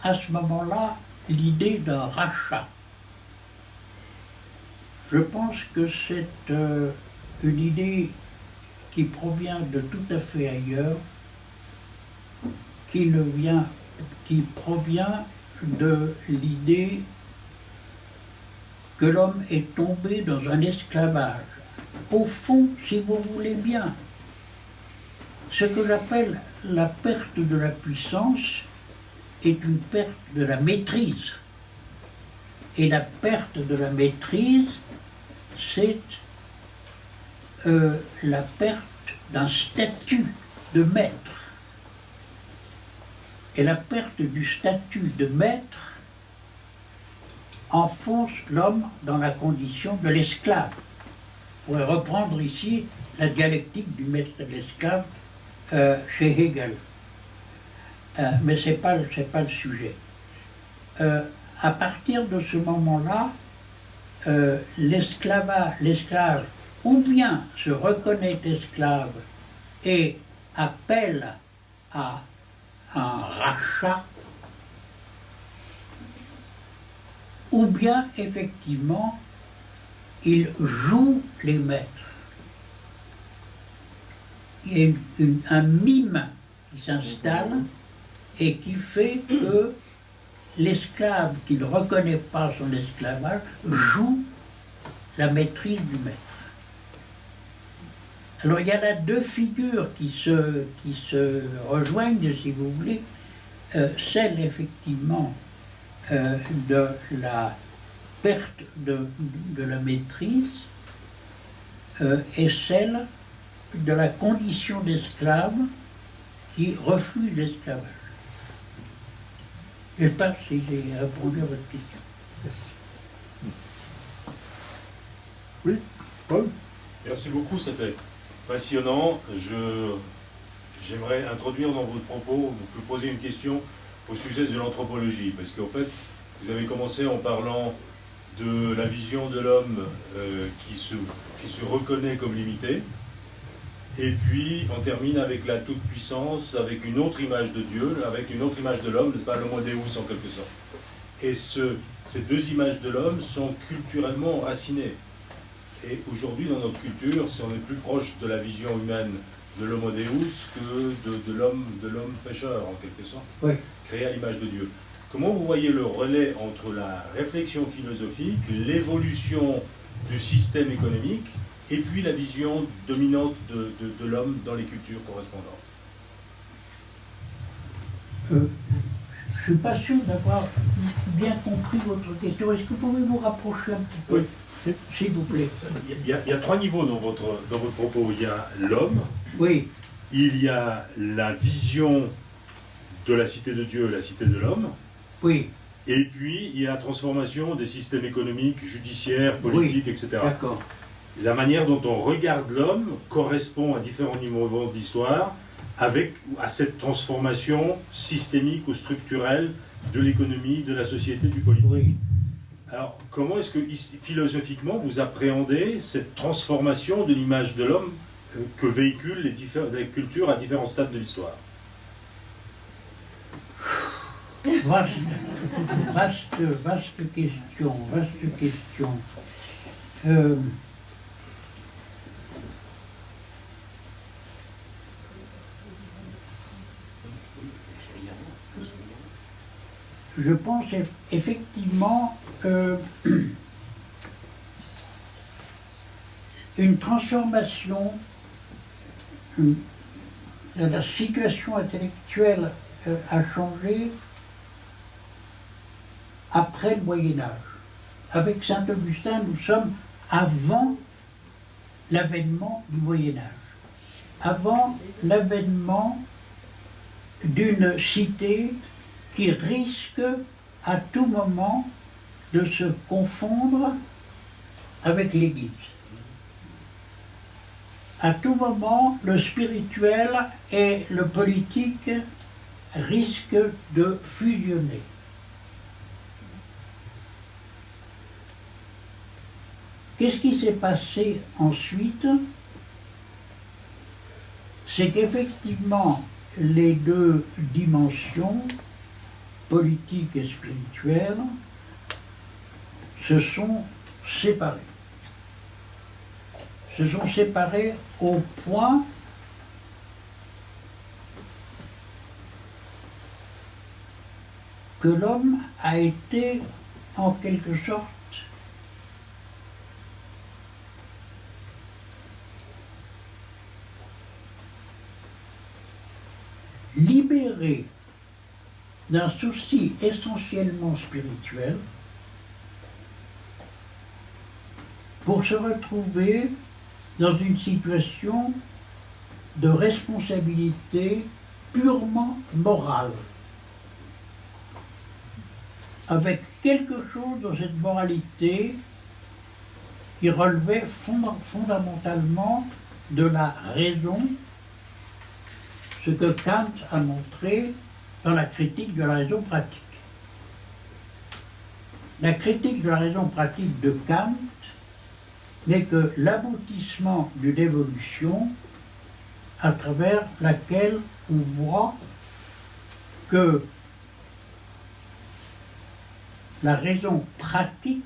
Speaker 2: à ce moment-là l'idée d'un rachat? Je pense que c'est une idée qui provient de tout à fait ailleurs, qui provient de l'idée que l'homme est tombé dans un esclavage. Au fond, si vous voulez bien, ce que j'appelle la perte de la puissance est une perte de la maîtrise. Et la perte de la maîtrise, c'est la perte d'un statut de maître. Et la perte du statut de maître enfonce l'homme dans la condition de l'esclave. On pourrait reprendre ici la dialectique du maître et de l'esclave chez Hegel. Mais ce n'est pas le sujet. À partir de ce moment-là, l'esclave ou bien se reconnaît esclave et appelle à un rachat, ou bien effectivement il joue les maîtres. Il y a un mime qui s'installe et qui fait que l'esclave qui ne reconnaît pas son esclavage joue la maîtrise du maître. Alors il y a là deux figures qui se rejoignent, si vous voulez, celle effectivement de la perte de la maîtrise et celle de la condition d'esclave qui refuse l'esclavage. J'espère que j'ai répondu à votre question.
Speaker 4: Merci.
Speaker 1: Oui, Paul?
Speaker 5: Merci beaucoup, c'était passionnant. J'aimerais introduire dans votre propos, vous poser une question au sujet de l'anthropologie, parce qu'en fait, vous avez commencé en parlant de la vision de l'homme qui se reconnaît comme limité, et puis on termine avec la toute-puissance, avec une autre image de Dieu, avec une autre image de l'homme, n'est-ce pas, l'homo deus en quelque sorte. Et ces deux images de l'homme sont culturellement enracinées. Et aujourd'hui, dans notre culture, on est plus proche de la vision humaine de l'homo deus que de l'homme pécheur, en quelque sorte,
Speaker 2: Oui.
Speaker 5: créé à l'image de Dieu. Comment vous voyez le relais entre la réflexion philosophique, l'évolution du système économique, et puis la vision dominante de l'homme dans les cultures correspondantes?
Speaker 2: Je ne suis pas sûr d'avoir bien compris votre question. Est-ce que vous pouvez vous rapprocher un petit peu,
Speaker 5: Oui.
Speaker 2: s'il vous plaît?
Speaker 5: Il y a trois niveaux dans votre propos. Il y a l'homme,
Speaker 2: Oui,
Speaker 5: il y a la vision de la cité de Dieu, la cité de l'homme,
Speaker 2: oui,
Speaker 5: et puis il y a la transformation des systèmes économiques, judiciaires, politiques, etc.
Speaker 2: d'accord.
Speaker 5: La manière dont on regarde l'homme correspond à différents niveaux d'histoire à cette transformation systémique ou structurelle de l'économie, de la société, du politique.
Speaker 2: Oui.
Speaker 5: Alors, comment est-ce que, philosophiquement, vous appréhendez cette transformation de l'image de l'homme que véhiculent les cultures à différents stades de l'histoire?
Speaker 2: Vaste question. Je pense effectivement une transformation de la situation intellectuelle a changé après le Moyen-Âge. Avec Saint-Augustin, nous sommes avant l'avènement du Moyen-Âge, avant l'avènement d'une cité qui risque à tout moment de se confondre avec l'Église. À tout moment, le spirituel et le politique risquent de fusionner. Qu'est-ce qui s'est passé ensuite? C'est qu'effectivement, les deux dimensions, politique et spirituelle, se sont séparées. Se sont séparées au point que l'homme a été en quelque sorte libéré d'un souci essentiellement spirituel pour se retrouver dans une situation de responsabilité purement morale, avec quelque chose dans cette moralité qui relevait fondamentalement de la raison, ce que Kant a montré dans la critique de la raison pratique. La critique de la raison pratique de Kant n'est que l'aboutissement d'une évolution à travers laquelle on voit que la raison pratique,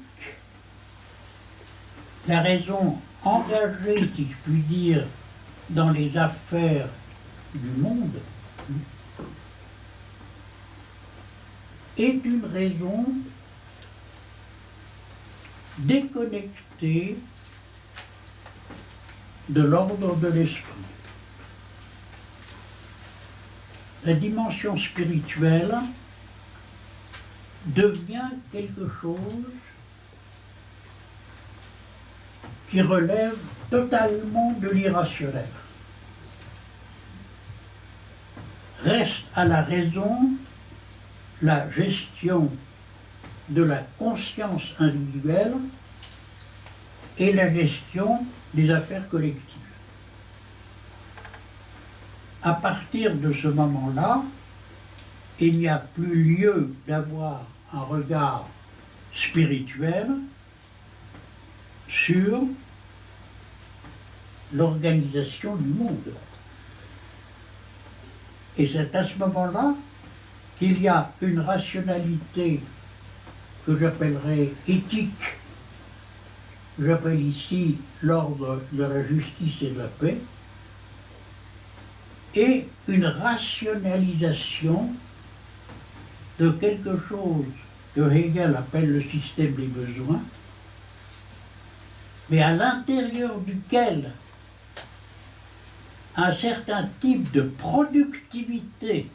Speaker 2: la raison engagée, si je puis dire, dans les affaires du monde, est une raison déconnectée de l'ordre de l'esprit. La dimension spirituelle devient quelque chose qui relève totalement de l'irrationnel. Reste à la raison la gestion de la conscience individuelle et la gestion des affaires collectives. À partir de ce moment-là, il n'y a plus lieu d'avoir un regard spirituel sur l'organisation du monde. Et c'est à ce moment-là qu'il y a une rationalité que j'appellerais éthique, j'appelle ici l'ordre de la justice et de la paix, et une rationalisation de quelque chose que Hegel appelle le système des besoins, mais à l'intérieur duquel un certain type de productivité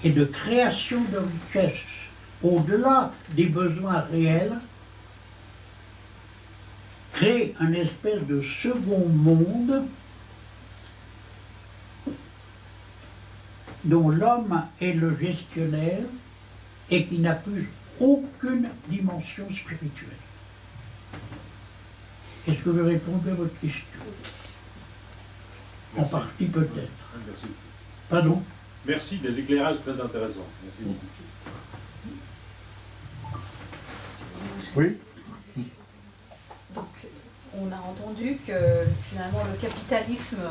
Speaker 2: et de création de richesse au-delà des besoins réels crée un espèce de second monde dont l'homme est le gestionnaire et qui n'a plus aucune dimension spirituelle. Est-ce que je réponds à votre question? En
Speaker 5: Merci.
Speaker 2: partie peut-être.
Speaker 5: Merci.
Speaker 2: Pardon?
Speaker 5: Merci, des éclairages très intéressants. Merci beaucoup.
Speaker 1: Oui.
Speaker 6: Donc, on a entendu que finalement le capitalisme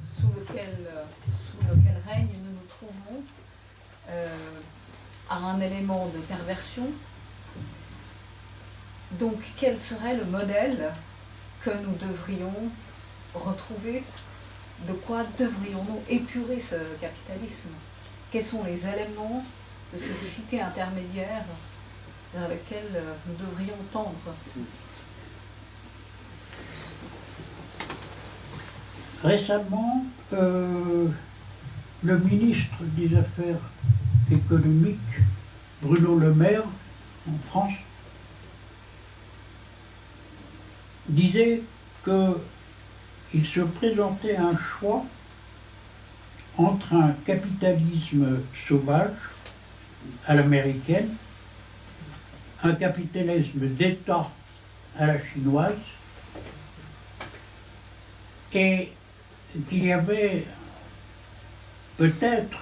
Speaker 6: sous lequel règne nous nous trouvons a un élément de perversion. Donc, quel serait le modèle que nous devrions retrouver? De quoi devrions-nous épurer ce capitalisme? Quels sont les éléments de cette cité intermédiaire vers laquelle nous devrions tendre?
Speaker 2: Récemment, le ministre des Affaires économiques, Bruno Le Maire, en France, disait qu'il se présentait un choix entre un capitalisme sauvage à l'américaine, un capitalisme d'État à la chinoise, et qu'il y avait peut-être,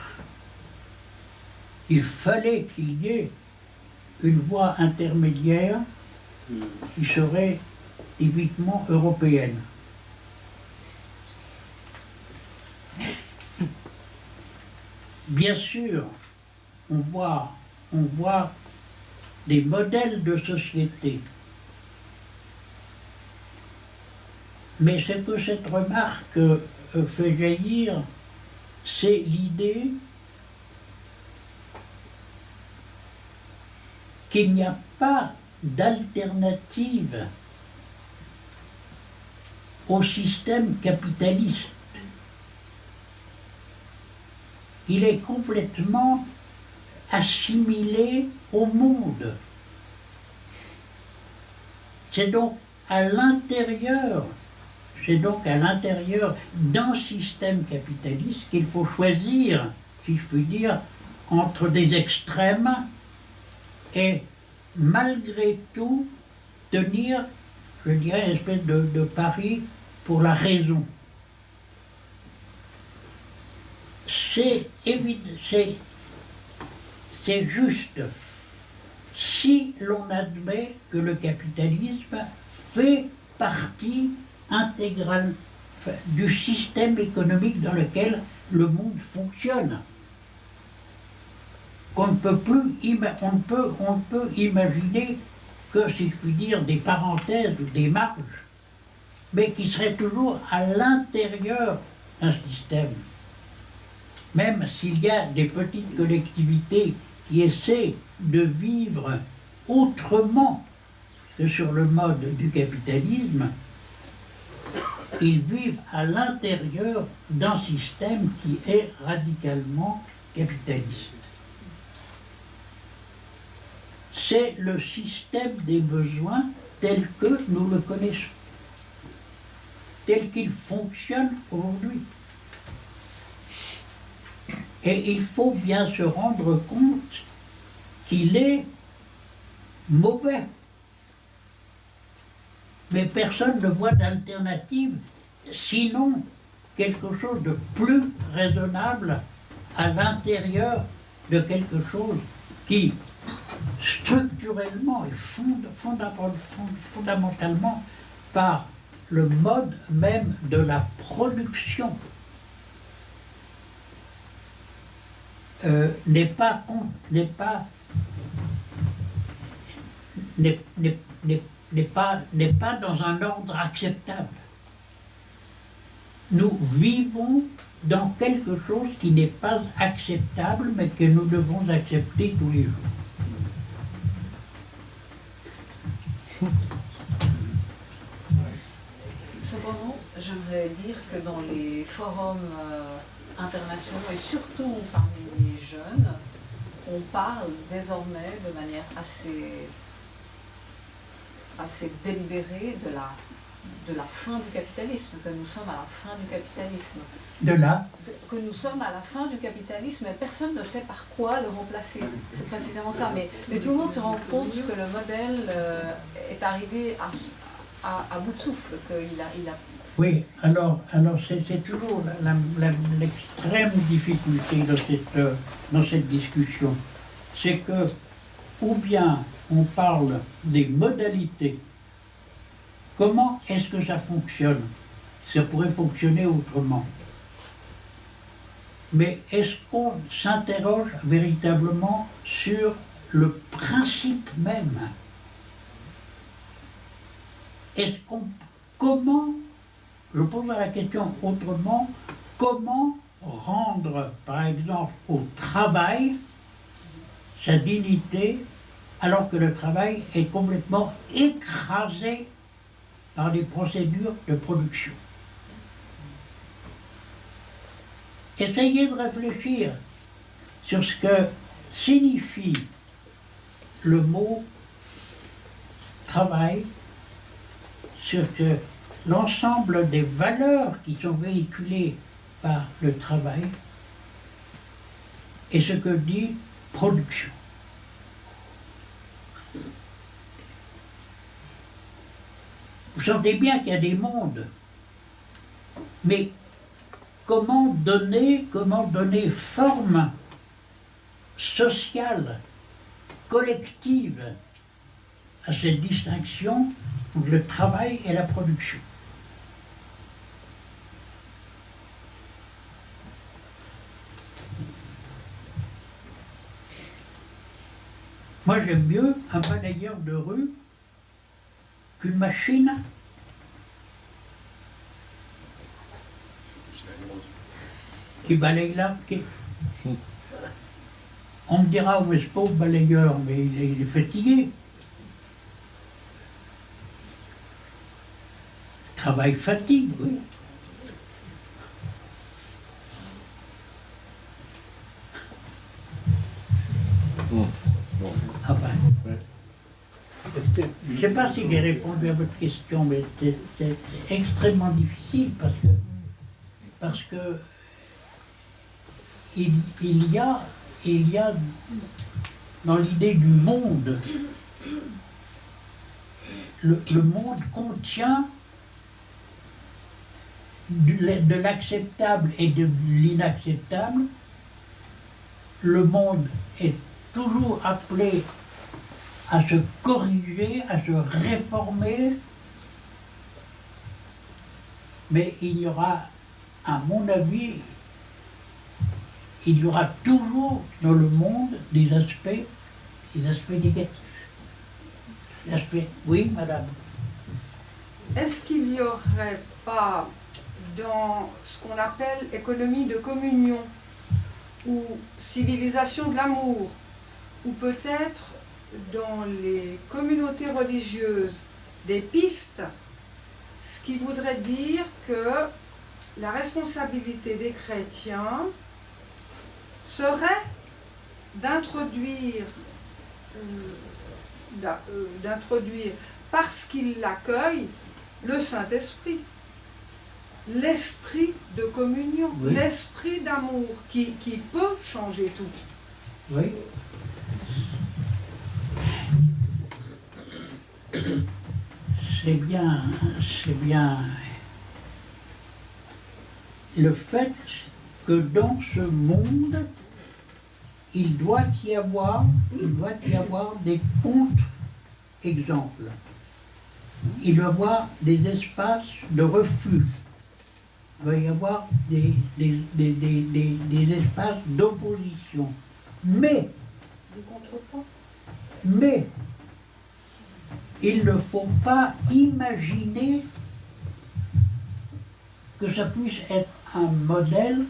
Speaker 2: il fallait qu'il y ait une voie intermédiaire qui serait typiquement européenne. Bien sûr, on voit des modèles de société. Mais ce que cette remarque fait jaillir, c'est l'idée qu'il n'y a pas d'alternative au système capitaliste. Il est complètement assimilé au monde. C'est donc à l'intérieur d'un système capitaliste qu'il faut choisir, si je puis dire, entre des extrêmes et malgré tout tenir, je dirais, une espèce de pari pour la raison. C'est évident, c'est juste si l'on admet que le capitalisme fait partie intégrale du système économique dans lequel le monde fonctionne. qu'on ne peut plus on ne peut imaginer que, si je puis dire, des parenthèses ou des marges, mais qui seraient toujours à l'intérieur d'un système. Même s'il y a des petites collectivités qui essaient de vivre autrement que sur le mode du capitalisme, ils vivent à l'intérieur d'un système qui est radicalement capitaliste. C'est le système des besoins tel que nous le connaissons, tel qu'il fonctionne aujourd'hui. Et il faut bien se rendre compte qu'il est mauvais. Mais personne ne voit d'alternative, sinon quelque chose de plus raisonnable à l'intérieur de quelque chose qui, structurellement et fondamentalement, par le mode même de la production, n'est pas dans un ordre acceptable. Nous vivons dans quelque chose qui n'est pas acceptable, mais que nous devons accepter tous les jours.
Speaker 6: Cependant, j'aimerais dire que dans les forums internationaux et surtout parmi les jeunes, on parle désormais de manière assez délibérée de la fin du capitalisme, que nous sommes à la fin du capitalisme. Que nous sommes à la fin du capitalisme et personne ne sait par quoi le remplacer. C'est précisément ça. Mais tout le monde se rend compte que le modèle est arrivé à bout de souffle, qu'il a...
Speaker 2: Oui, alors c'est toujours l'extrême difficulté dans cette discussion. C'est que, ou bien on parle des modalités, comment est-ce que ça fonctionne? Ça pourrait fonctionner autrement. Mais est-ce qu'on s'interroge véritablement sur le principe même? Comment, je pose la question autrement, comment rendre, par exemple, au travail sa dignité, alors que le travail est complètement écrasé par les procédures de production? Essayez de réfléchir sur ce que signifie le mot travail, sur que l'ensemble des valeurs qui sont véhiculées par le travail et ce que dit production. Vous sentez bien qu'il y a des mondes, mais comment donner forme sociale, collective à cette distinction entre le travail et la production? Moi, j'aime mieux un balayeur de rue qu'une machine qui balaye là. On me dira, oh, mais ce pauvre balayeur, mais il est fatigué. Travail fatigue, oui. Enfin, je ne sais pas si j'ai répondu à votre question, mais c'est extrêmement difficile parce que il y a dans l'idée du monde, le monde contient de l'acceptable et de l'inacceptable. Le monde est toujours appelé à se corriger, à se réformer, mais il y aura, à mon avis, il y aura toujours dans le monde des aspects négatifs. Oui, madame.
Speaker 7: Est-ce qu'il n'y aurait pas dans ce qu'on appelle économie de communion ou civilisation de l'amour, ou peut-être dans les communautés religieuses des pistes, ce qui voudrait dire que la responsabilité des chrétiens serait d'introduire parce qu'ils l'accueillent le Saint-Esprit, l'esprit de communion,
Speaker 2: oui.
Speaker 7: l'esprit d'amour qui peut changer tout.
Speaker 2: Oui. C'est bien le fait que dans ce monde, il doit y avoir des contre-exemples. Il doit y avoir des espaces de refus. Il doit y avoir des espaces d'opposition. Mais il ne faut pas imaginer que ça puisse être un modèle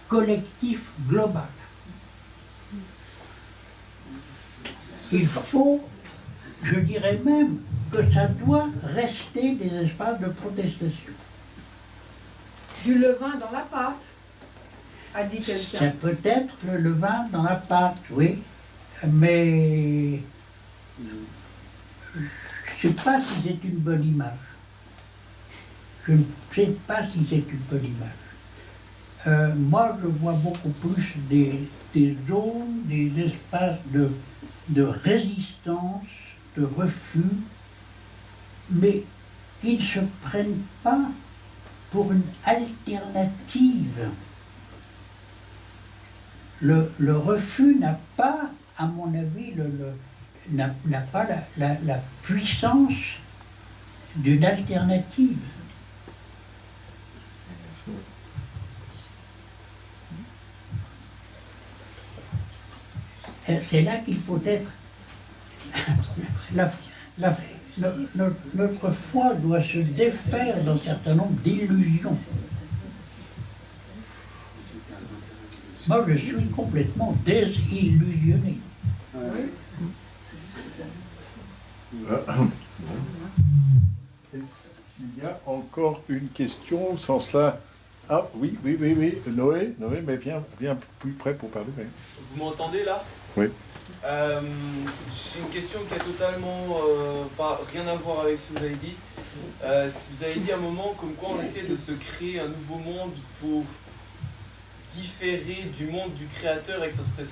Speaker 2: collectif global. Il faut, je dirais même, que ça doit rester des espaces de protestation.
Speaker 7: Du levain dans la pâte, a dit
Speaker 2: Ça
Speaker 7: quelqu'un.
Speaker 2: peut être le levain dans la pâte, oui, mais je ne sais pas si c'est une bonne image. Je ne sais pas si c'est une bonne image. Moi, je vois beaucoup plus des zones, des espaces de résistance, de refus, mais qui ne se prennent pas pour une alternative. Le refus n'a pas, à mon avis, n'a pas la puissance d'une alternative. C'est là qu'il faut être. Notre foi doit se défaire d'un certain nombre d'illusions. Moi, je suis complètement désillusionné.
Speaker 1: Est-ce qu'il y a encore une question sans cela? Ah oui, Noé, mais viens plus près pour parler. Oui.
Speaker 8: Vous m'entendez là?
Speaker 1: Oui.
Speaker 8: J'ai une question qui a totalement rien à voir avec ce que vous avez dit. Vous avez dit à un moment comme quoi on essaie de se créer un nouveau monde pour différer du monde du créateur et que ça serait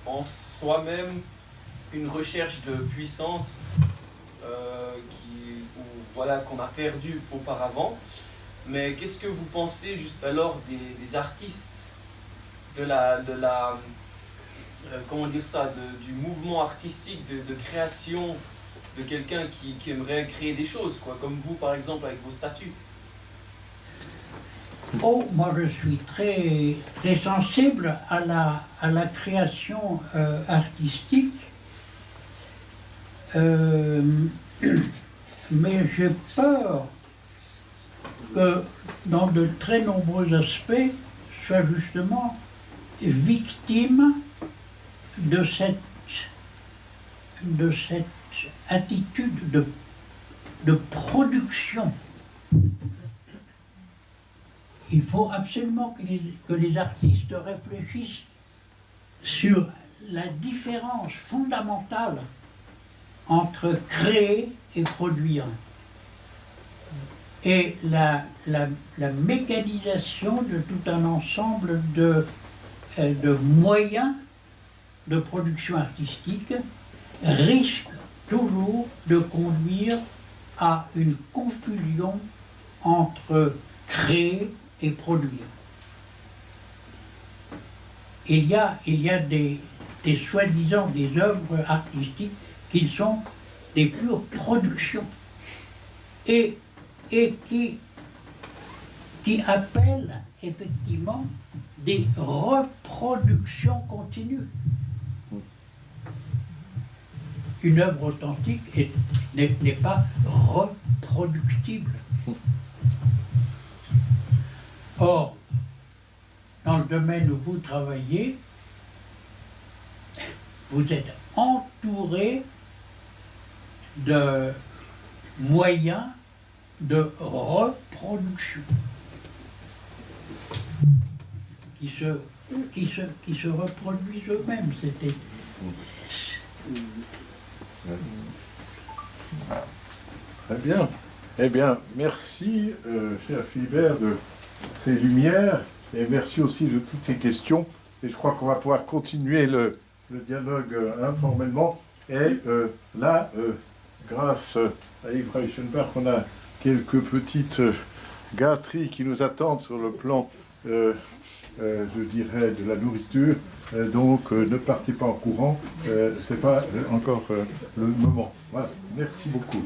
Speaker 8: en soi-même une recherche de puissance qu'on a perdue auparavant. Mais qu'est-ce que vous pensez juste alors des artistes, comment dire ça, du mouvement artistique de création de quelqu'un qui aimerait créer des choses, quoi, comme vous par exemple avec vos statues?
Speaker 2: Oh, moi je suis très, très sensible à la création artistique, mais j'ai peur que dans de très nombreux aspects soit justement victime de cette attitude de production. Il faut absolument que les artistes réfléchissent sur la différence fondamentale entre créer et produire. Et la mécanisation de tout un ensemble de moyens de production artistique risque toujours de conduire à une confusion entre créer et produire. Il y a des soi-disant des œuvres artistiques qui sont des pures productions et qui qui appelle effectivement des reproductions continues. Une œuvre authentique n'est pas reproductible. Or, dans le domaine où vous travaillez, vous êtes entouré de moyens de reproduction qui se reproduisent eux-mêmes. C'était
Speaker 1: Très bien. Eh bien, merci, cher Philibert, de ces lumières, et merci aussi de toutes ces questions. Et je crois qu'on va pouvoir continuer le dialogue informellement. Et là, grâce à Yves Reichenbach, on a quelques petites gâteries qui nous attendent sur le plan, je dirais, de la nourriture. Donc, ne partez pas en courant, c'est pas encore le moment. Voilà, merci beaucoup.